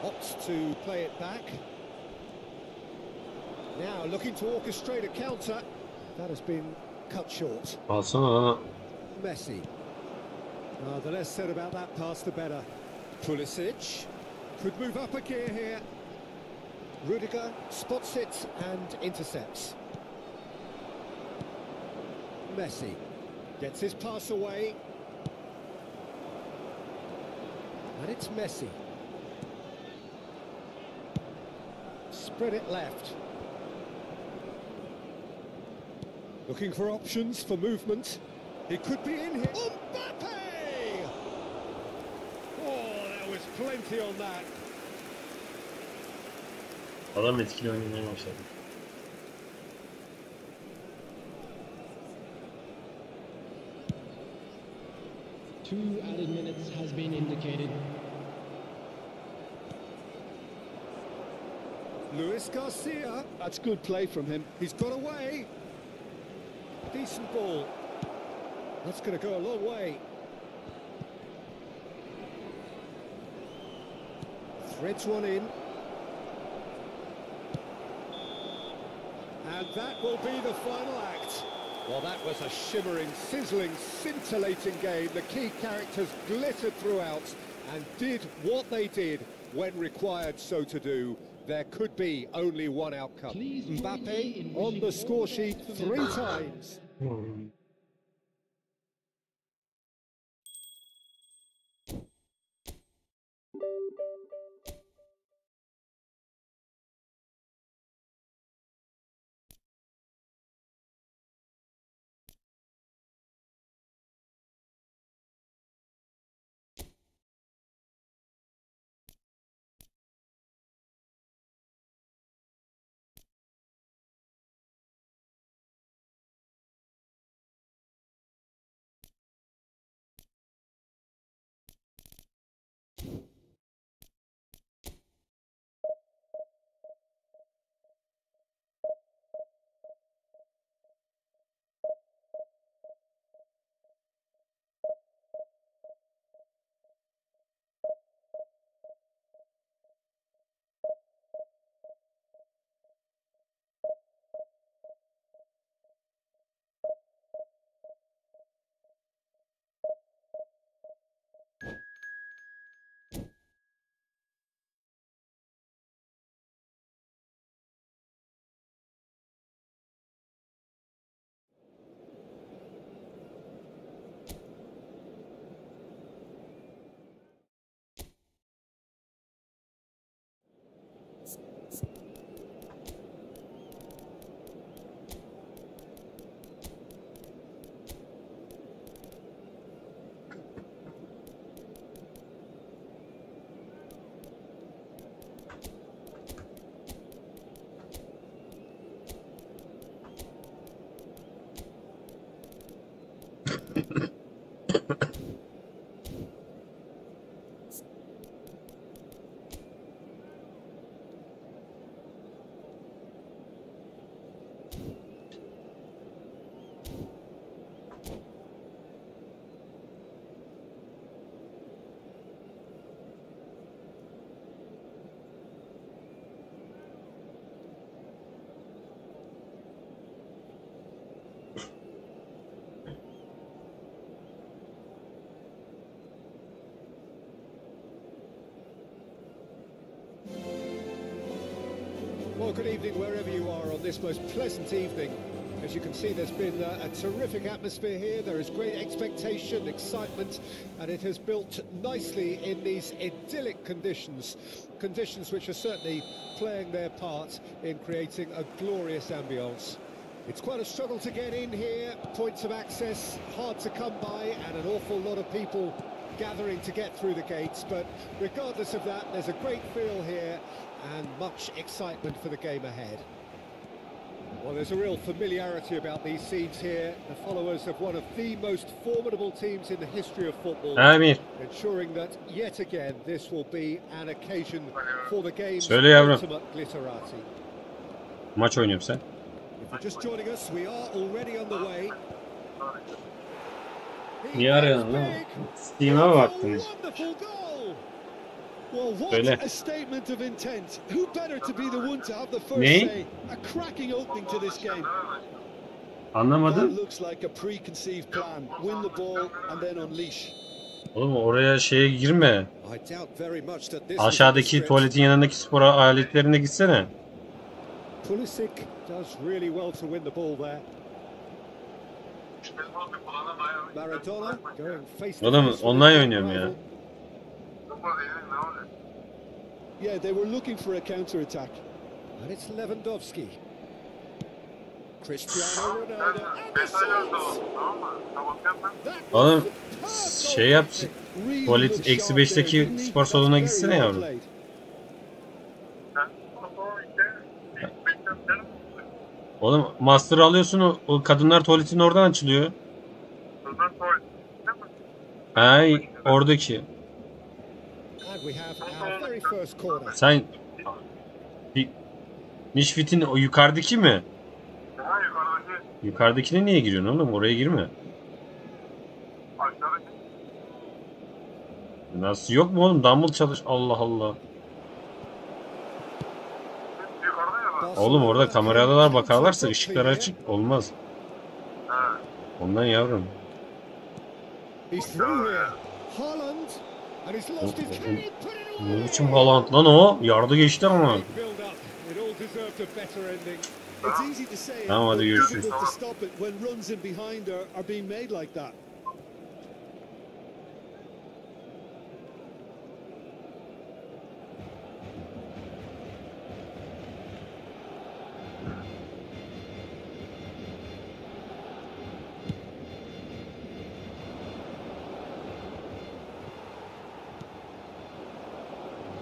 Opts to play it back. Now looking to orchestrate a counter. That has been cut short. Alsana lan. Messi. The less said about that pass, the better. Pulisic could move up a gear here. Rudiger spots it and intercepts. Messi gets his pass away. And it's Messi. Spread it left. Looking for options for movement. He could be in here. Mbappe! Oh, there was plenty on that. Adam etkili oynamaya başladı. Two added minutes has been indicated. Luis Garcia. That's good play from him. He's got away. Decent ball. That's going to go a long way. Threads one in. And that will be the final act. Well, that was a shimmering, sizzling, scintillating game. The key characters glittered throughout and did what they did when required so to do. There could be only one outcome. Mbappe on the score sheet 3 times. Well, good evening wherever you are on this most pleasant evening. As you can see, there's been a terrific atmosphere here. There is great expectation, excitement, and it has built nicely in these idyllic conditions. Conditions which are certainly playing their part in creating a glorious ambience. It's quite a struggle to get in here, points of access hard to come by, and an awful lot of people gathering to get through the gates. But regardless of that, there's a great feel here and much excitement for the game ahead. Well, there's a real familiarity about these scenes here. The followers of one of the most formidable teams in the history of football, ensuring that yet again this will be an occasion for the game's ultimate glitterati. Maç oynuyorum sen. If you're just joining us, we are already on the way. Niye arıyorsun lan? Steam'e baktım. Well, what a statement of intent. Who better to be the one to have the first say? A cracking opening to this game. Anlamadım. That looks like a preconceived plan. Win the ball and then unleash. Oğlum oraya şeye girme. Aşağıdaki tuvaletin yanındaki spor aletlerine gitsene. Pulisic does really well to win the ball there. Maradona going face to Oğlum face. online oynuyorum ya. Yeah, they were looking for a counter attack. And it's Lewandowski. Cristiano Ronaldo. Oğlum şey yap. Tuvalet -5'teki spor salonuna gitsene yavrum. Oğlum master alıyorsun, o kadınlar tuvaletinin oradan açılıyor. Ay oradaki. Sen Nişfit'in o yukarıdaki mi? Yukarıdakine niye giriyorsun oğlum? Oraya girme. Nasıl yok mu oğlum? Dumbbell çalış. Allah Allah. Oğlum orada kameralar bakarlarsa ışıklar açık olmaz. Ondan yavrum. Ne biçim Haaland lan o? Yardı geçti ama. Tamam hadi görüşürüz.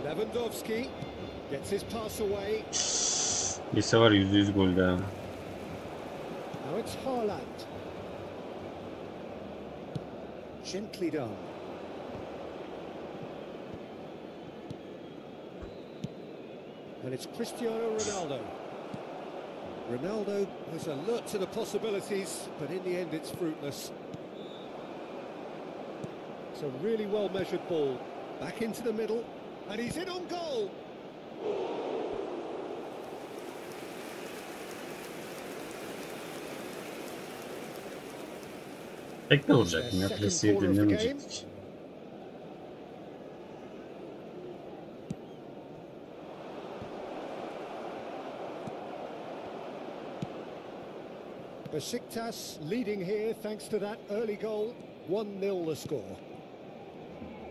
Lewandowski gets his pass away. Lise var %100 golde. Now it's Haaland. Gently done. And it's Cristiano Ronaldo. Ronaldo is alert to the possibilities, but in the end it's fruitless. It's a really well measured ball. Back into the middle. And he's in on goal. Bekle vuracaktım ya. Plasi'yi dinlemeyecektik. Besiktas leading here thanks to that early goal. 1-0 the score.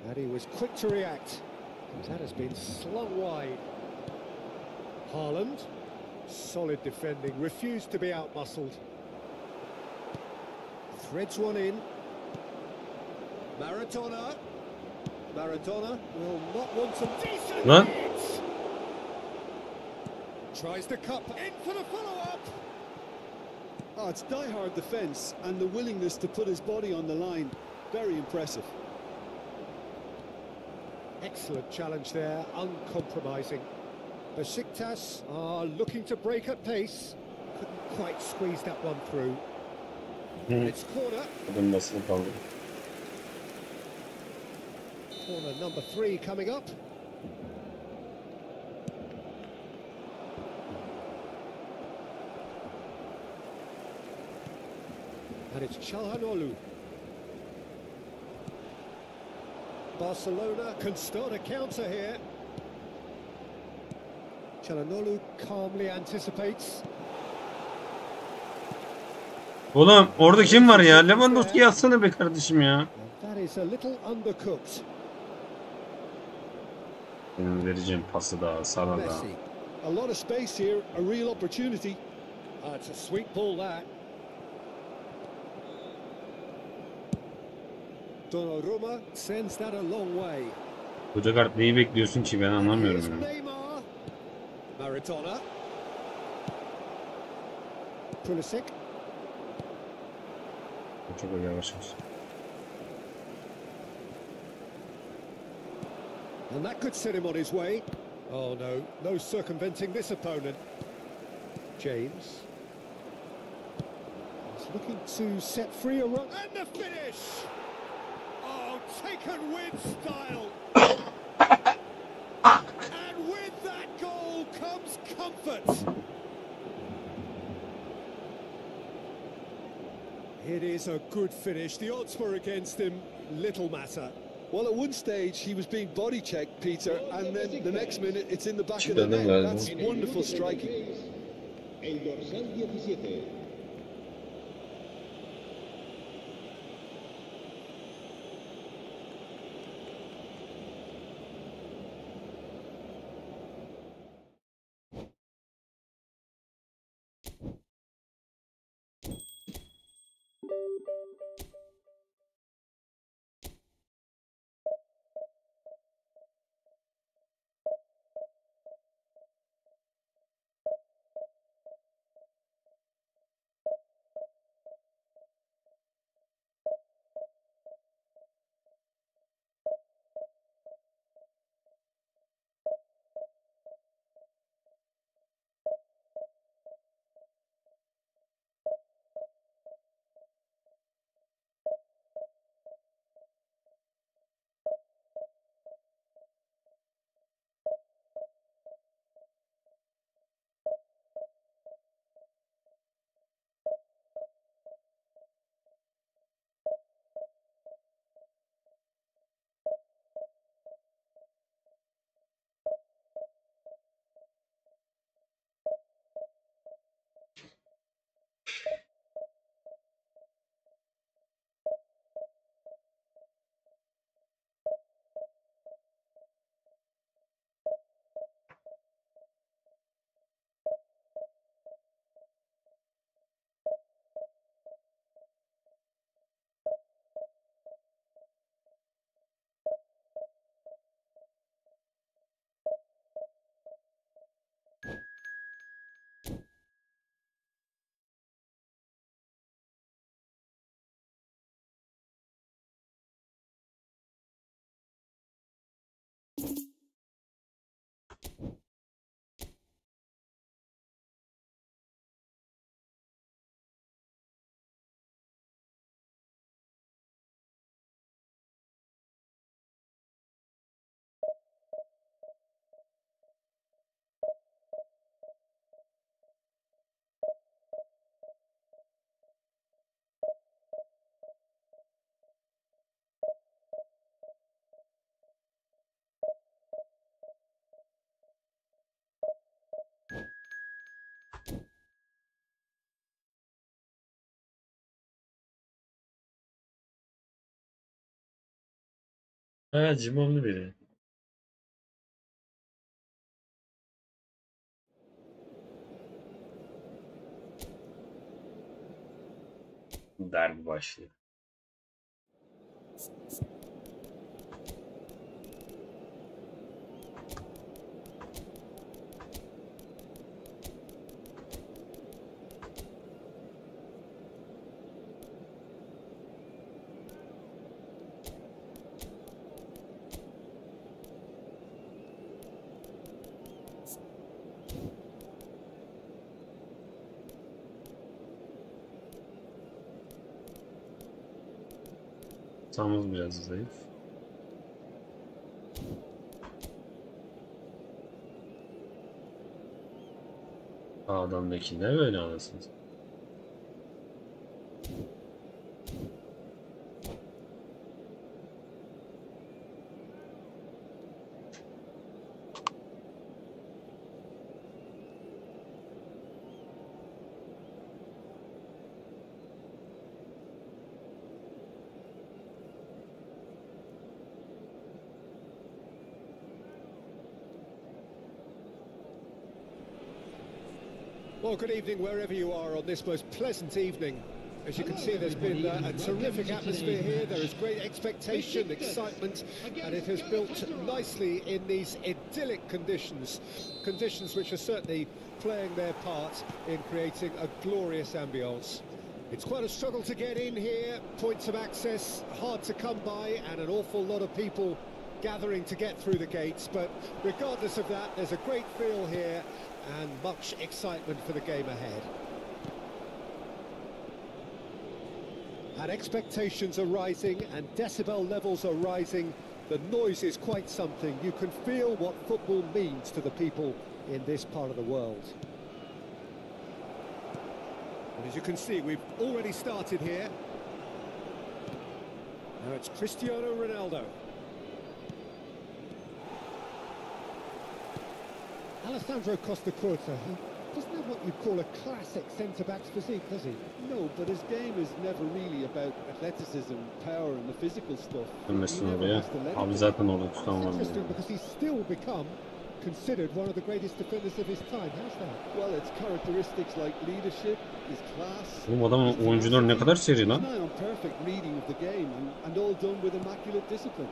And he was quick to react. That has been slung wide. Haaland, solid defending, refused to be outmuscled. Threads one in. Maradona will not want some decent Lan. hits. Tries to cup in for the follow-up. Oh, it's die-hard defence and the willingness to put his body on the line. Very impressive. Excellent challenge there, uncompromising. Besiktas are looking to break at pace. Couldn't quite squeeze that one through. It's corner. Adım basılı kaldı. Corner number 3 coming up. And it's Çalhanoğlu. Barcelona can start a counter here. Çalhanoğlu calmly anticipates. Oğlum orada kim var ya? Lewandowski yazsana be kardeşim ya. That is a little undercooked. Benim vereceğim pası da sana da. Messi. A lot of space here, a real opportunity. It's a sweet ball that. Donnarumma sends that a long way. Koca kart neyi bekliyorsun ki ben anlamıyorum Here's ya. Neymar. Maradona. Pulisic. Çok yavaş olsun. And that could set him on his way. Oh no, no circumventing this opponent. James. He's looking to set free a run. And the finish! Oh, taken with style. And with that goal comes comfort. It is a good finish. The odds were against him. Little matter. Well, at one stage he was being body checked, Peter, and then the next minute it's in the back of the Çıkardım net. galiba. That's wonderful striking. El dorsal 17. Evet, cimomlu biri. Derbi başlıyor. Sağımız biraz zayıf. Adamdaki ne böyle anasını? Well, good evening wherever you are on this most pleasant evening. As you can see, there's been a terrific atmosphere here. There is great expectation, excitement, and it has built nicely in these idyllic conditions. Conditions which are certainly playing their part in creating a glorious ambience. It's quite a struggle to get in here. Points of access hard to come by, and an awful lot of people gathering to get through the gates. But regardless of that, there's a great feel here and much excitement for the game ahead. And expectations are rising and decibel levels are rising. The noise is quite something. You can feel what football means to the people in this part of the world. And as you can see, we've already started here. Now it's Cristiano Ronaldo. Alessandro Costa Curta, he doesn't have what you'd call a classic centre-back's physique, does he? No, but his game is never really about athleticism, power and the physical stuff. Dönmesin oraya. Abi zaten orada It's tutan var. interesting because he's still become considered one of the greatest defenders of his time. How's that? Well, it's characteristics like leadership, his class. Oğlum adamın oyuncuları ne kadar seri lan. He's nigh on perfect reading of the game and all done with immaculate discipline.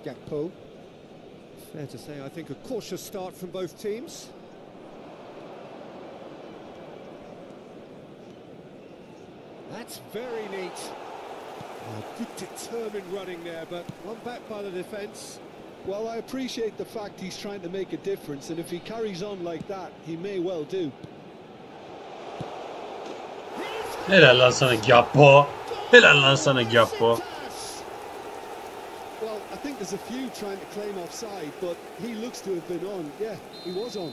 Gakpo. Fair to say, I think a cautious start from both teams. That's very neat. Good determined running there, but one back by the defence. Well, I appreciate the fact he's trying to make a difference, and if he carries on like that, he may well do. Helal lan sana Gakpo. Helal lan sana Gakpo. Well, I think there's a few trying to claim offside, but he looks to have been on. Yeah, he was on.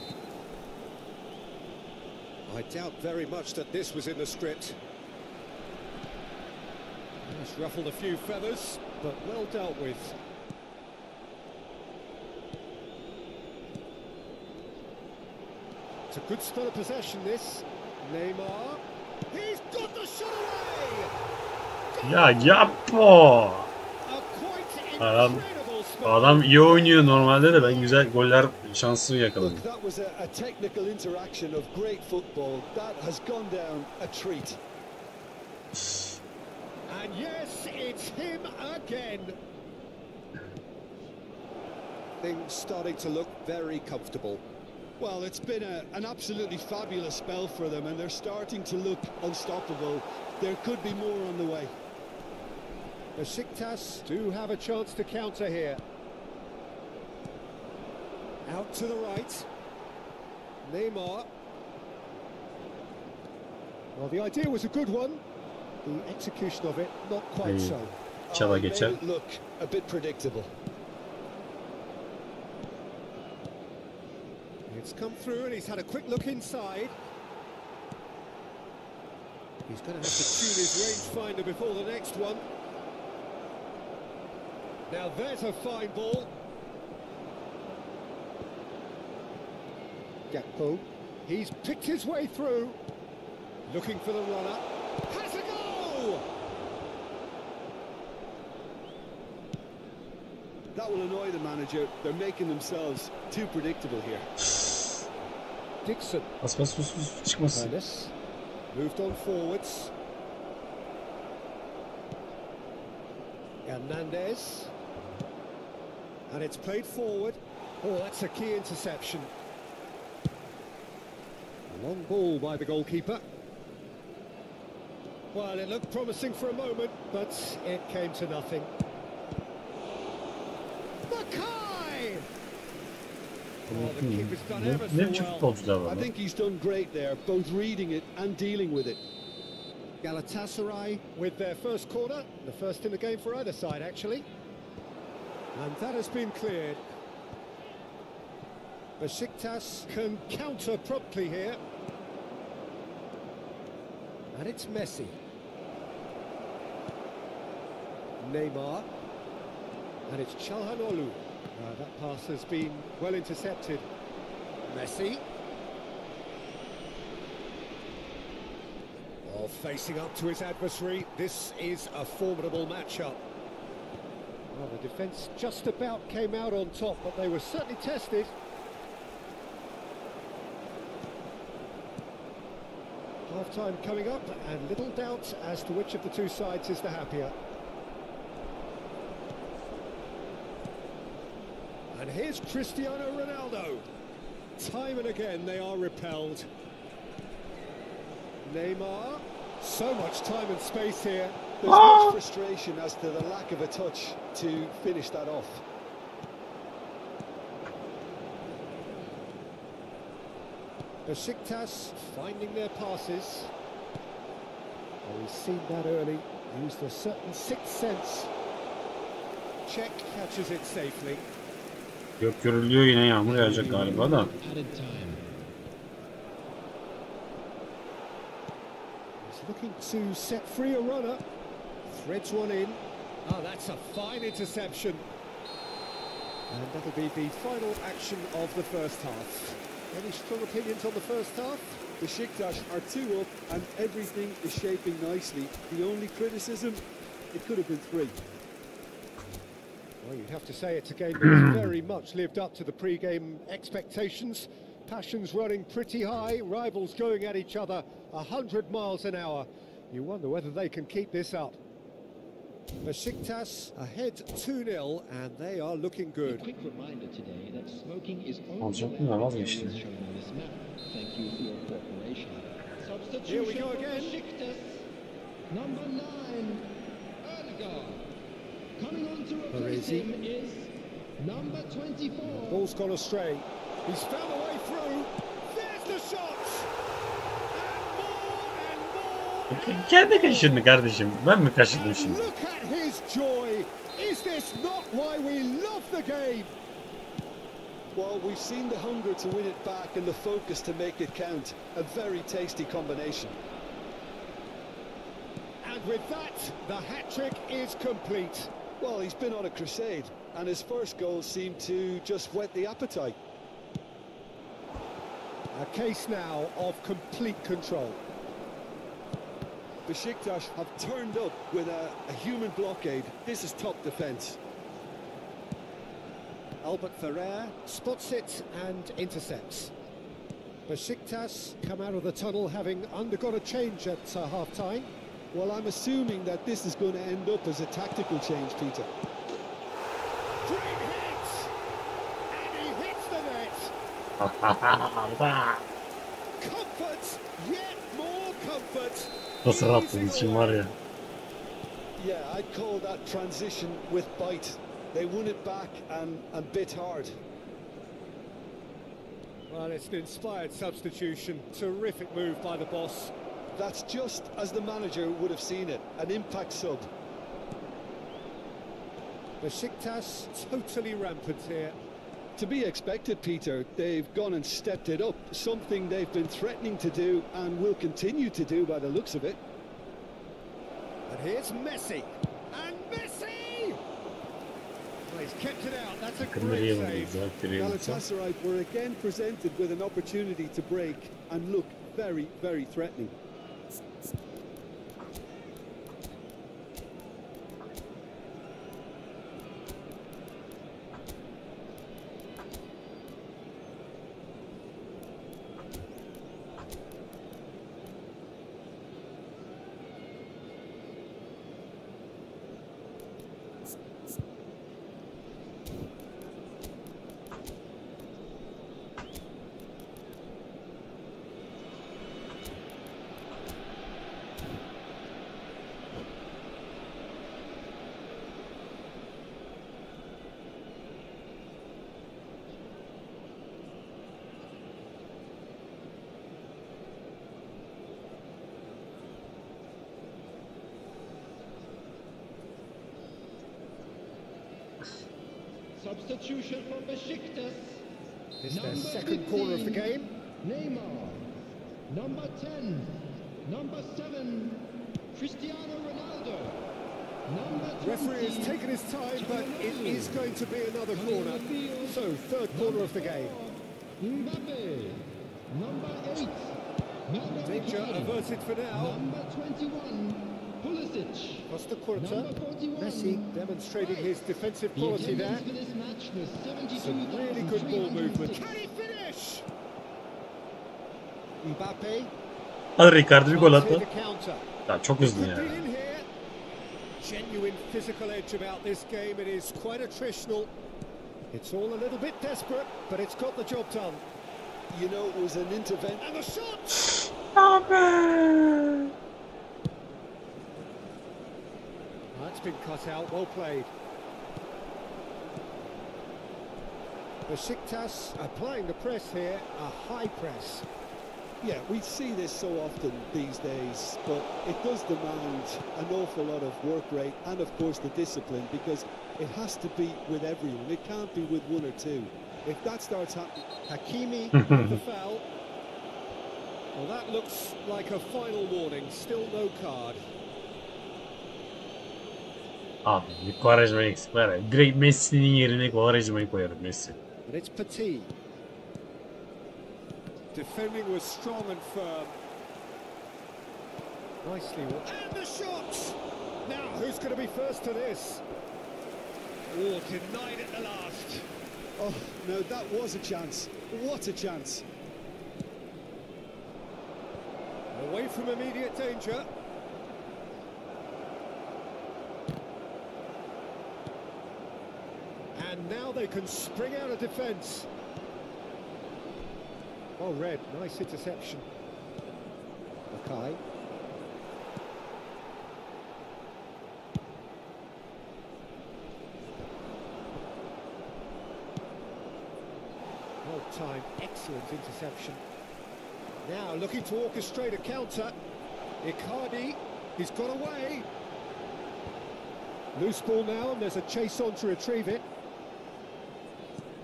I doubt very much that this was in the script. It's ruffled a few feathers, but well dealt with. It's a good spell of possession, this. Neymar. He's got the shot away! Ya Gakpo. A quite Adam, incredible spot. adam iyi oynuyor normalde de ben güzel goller şansı yakaladım. Look, that was a technical interaction of great football. That has gone down a treat. And yes, it's him again. Things starting to look very comfortable. Well, it's been an absolutely fabulous spell for them, and they're starting to look unstoppable. There could be more on the way. Besiktas do have a chance to counter here. Out to the right. Neymar. Well, the idea was a good one. The execution of it, not quite so. Çala It geçer. made it look a bit predictable. It's come through and he's had a quick look inside. He's going to have to tune his rangefinder before the next one. Now there's a fine ball. Gakpo. He's picked his way through. Looking for the runner. Has a goal! That will annoy the manager. They're making themselves too predictable here. Dixon. Bas bas bas çıkmasın. Ramus moved on forwards. Hernandez. And it's played forward. Oh, that's a key interception. A long ball by the goalkeeper. Well, it looked promising for a moment, but it came to nothing. Mackay! Oh, the keeper's done ever so Ne well. futbolcular I var think he's done great there, both reading it and dealing with it. Galatasaray with their first corner, the first in the game for either side, actually. And that has been cleared. Besiktas can counter promptly here. And it's Messi. Neymar. And it's Çalhanoğlu. That pass has been well intercepted. Messi. Oh, facing up to his adversary. This is a formidable matchup. Well, the defence just about came out on top, but they were certainly tested. Half-time coming up, and little doubt as to which of the two sides is the happier. And here's Cristiano Ronaldo. Time and again they are repelled. Neymar. So much time and space here. There's much frustration as to the lack of a touch to finish that off. Besiktas finding their passes. Oh, we've seen that early. Used a certain sixth sense. Czech catches it safely. Gök gürülüyor, yine yağmur yağacak galiba da. He's looking to set free a runner. Threads one in. Oh, that's a fine interception. And that'll be the final action of the first half. Any strong opinions on the first half? Besiktas are 2 up and everything is shaping nicely. The only criticism, it could have been 3. Well, you'd have to say it's a game that's very much lived up to the pre-game expectations. Passions running pretty high, rivals going at each other 100 miles an hour. You wonder whether they can keep this up. Besiktas ahead 2-0 and they are looking good. A quick reminder today that smoking is Alacaktım da vazgeçtim. shown on this map. Thank you for your cooperation. Substitution Here we go for again. Besiktas. Number 9, Ødegaard. Coming on to replace Baresi. him is number 24. Ball's gone astray. He's found a way through. There's the shots! And more. Kendi kaşındı kardeşim. Ben mi kaşındım And şimdi? look at his joy. Is this not why we love the game? Well, we've seen the hunger to win it back and the focus to make it count. A very tasty combination. And with that, the hat-trick is complete. Well, he's been on a crusade, and his first goal seemed to just whet the appetite. A case now of complete control. Besiktas have turned up with a human blockade. This is top defence. Albert Ferrer spots it and intercepts. Besiktas come out of the tunnel having undergone a change at half-time. Well, I'm assuming that this is going to end up as a tactical change, Peter. Great hit! And he hits the net! Comfort! Yet more comfort! Nasıl rahatladın için var ya. Yeah, I'd call that transition with bite. They won it back and bit hard. Well, it's an inspired substitution. Terrific move by the boss. That's just as the manager would have seen it, an impact sub. Besiktas totally rampant here. To be expected, Peter. They've gone and stepped it up, something they've been threatening to do and will continue to do by the looks of it. And here's Messi. And Messi! Well, he's kept it out. That's a great save. Galatasaray were again presented with an opportunity to break and look very, very threatening. Substitution for Besiktas. It's their Number second corner of the 15, game. Neymar. Number 10. Number 7. Cristiano Ronaldo. Number 20. Referee has taken his time, but it is going to be another corner. So, third corner of the game. Mbappe. Number 8. Danger averted for now. Number 21. Pulisic. Costa Curta. Number 41. Messi demonstrating his defensive quality there. For this match was Some really good ball movement. 72,306. Can he finish? Mbappe. Hadi Ricardo bir gol Can't attı. hit the counter. Ya çok hızlı ya. Could be in here. Genuine physical edge about this game. It is quite attritional. It's all a little bit desperate, but it's got the job done. You know, it was an intervention. And the shot! Abi. That's been cut out. Well played. Besiktas applying the press here. A high press. Yeah, we see this so often these days, but it does demand an awful lot of work rate and, of course, the discipline, because it has to be with everyone. It can't be with one or two. If that starts happening... Hakimi with the foul. Well, that looks like a final warning. Still no card. Abi bir Quaresma eksik var ya. Direkt Messi'nin yerine Quaresma'yı koyarım Messi. But it's Petit. Defending was strong and firm. Nicely watched. And the shot! Now, who's going to be first to this? Oh, denied at the last. Oh, no, that was a chance. What a chance. Away from immediate danger. And now they can spring out of defence. Oh, Red, nice interception. Mackay. Well timed, excellent interception. Now looking to orchestrate a counter. Icardi, he's got away. Loose ball now, and there's a chase on to retrieve it.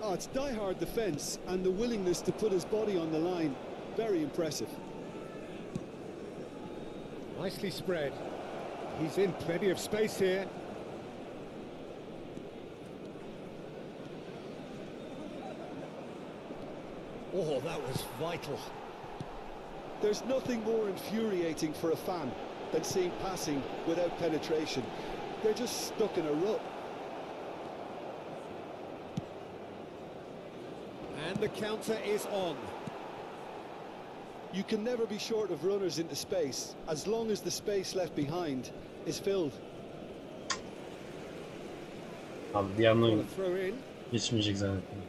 Oh, it's die-hard defence and the willingness to put his body on the line. Very impressive. Nicely spread. He's in plenty of space here. Oh, that was vital. There's nothing more infuriating for a fan than seeing passing without penetration. They're just stuck in a rut. And the counter is on. You can never be short of runners into space, as long as the space left behind is filled. Abi bir yandan Got a throw in. geçmeyecek zannettim.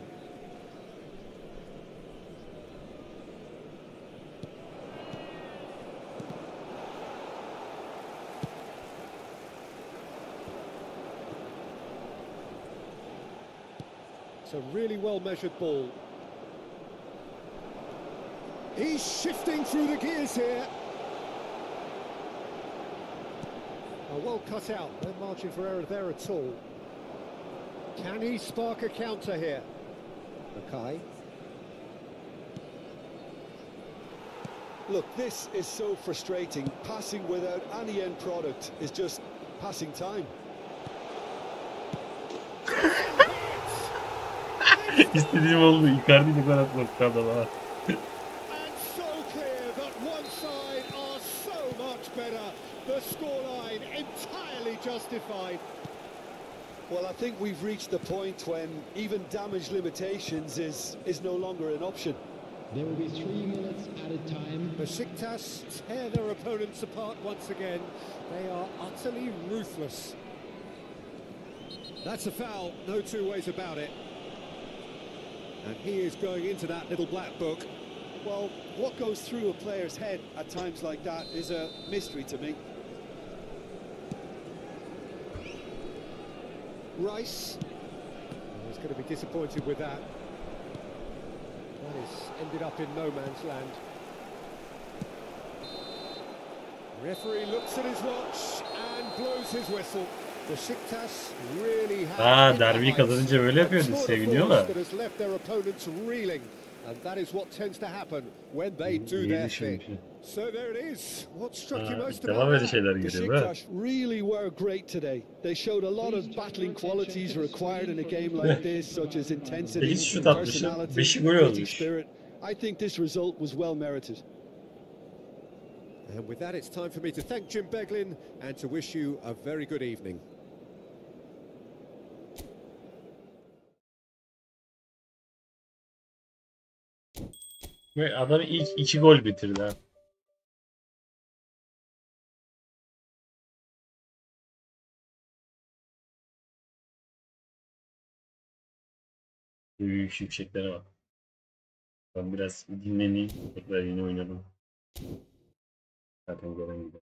It's a really well-measured ball. He's shifting through the gears here. Oh, well cut out. No margin for error there at all. Can he spark a counter here? Mackay. Look, this is so frustrating. Passing without any end product is just passing time. İstediğim oldu. Icardi'yle gol atmak adama. And so clear that one side are so much better. The scoreline entirely justified. Well, I think we've reached the point when even damage limitations is no longer an option. There will be 3 minutes added time. Besiktas tear their opponents apart once again. They are utterly ruthless. That's a foul, no two ways about it. And he is going into that little black book. Well, what goes through a player's head at times like that is a mystery to me. Rice. He's going to be disappointed with that. That is ended up in no man's land. Referee looks at his watch and blows his whistle. Besiktas really have Ha, hit the derbi heights. kazanınca böyle A yapıyordu, tour de seviniyorlar. force that has left their opponents reeling. And that is what tends to happen when they do İyi their thing. düşünmüş. So there it is. What struck you Ha, most ilk defa about böyle that? şeyler görüyor be. Besiktas really were great today. They showed a lot of battling qualities required in a game like this, such as intensity, 8 şut atmışım, personality, 5'i gol fighting olmuş. spirit. I think this result was well merited. And with that, it's time for me to thank Jim Beglin and to wish you a very good evening. Ve adam ilk 2 gol bitirdi ha. Büyük yükseklere bak. Ben biraz dinleneyim. Tekrar yeni oynadım. Zaten gelen gibi.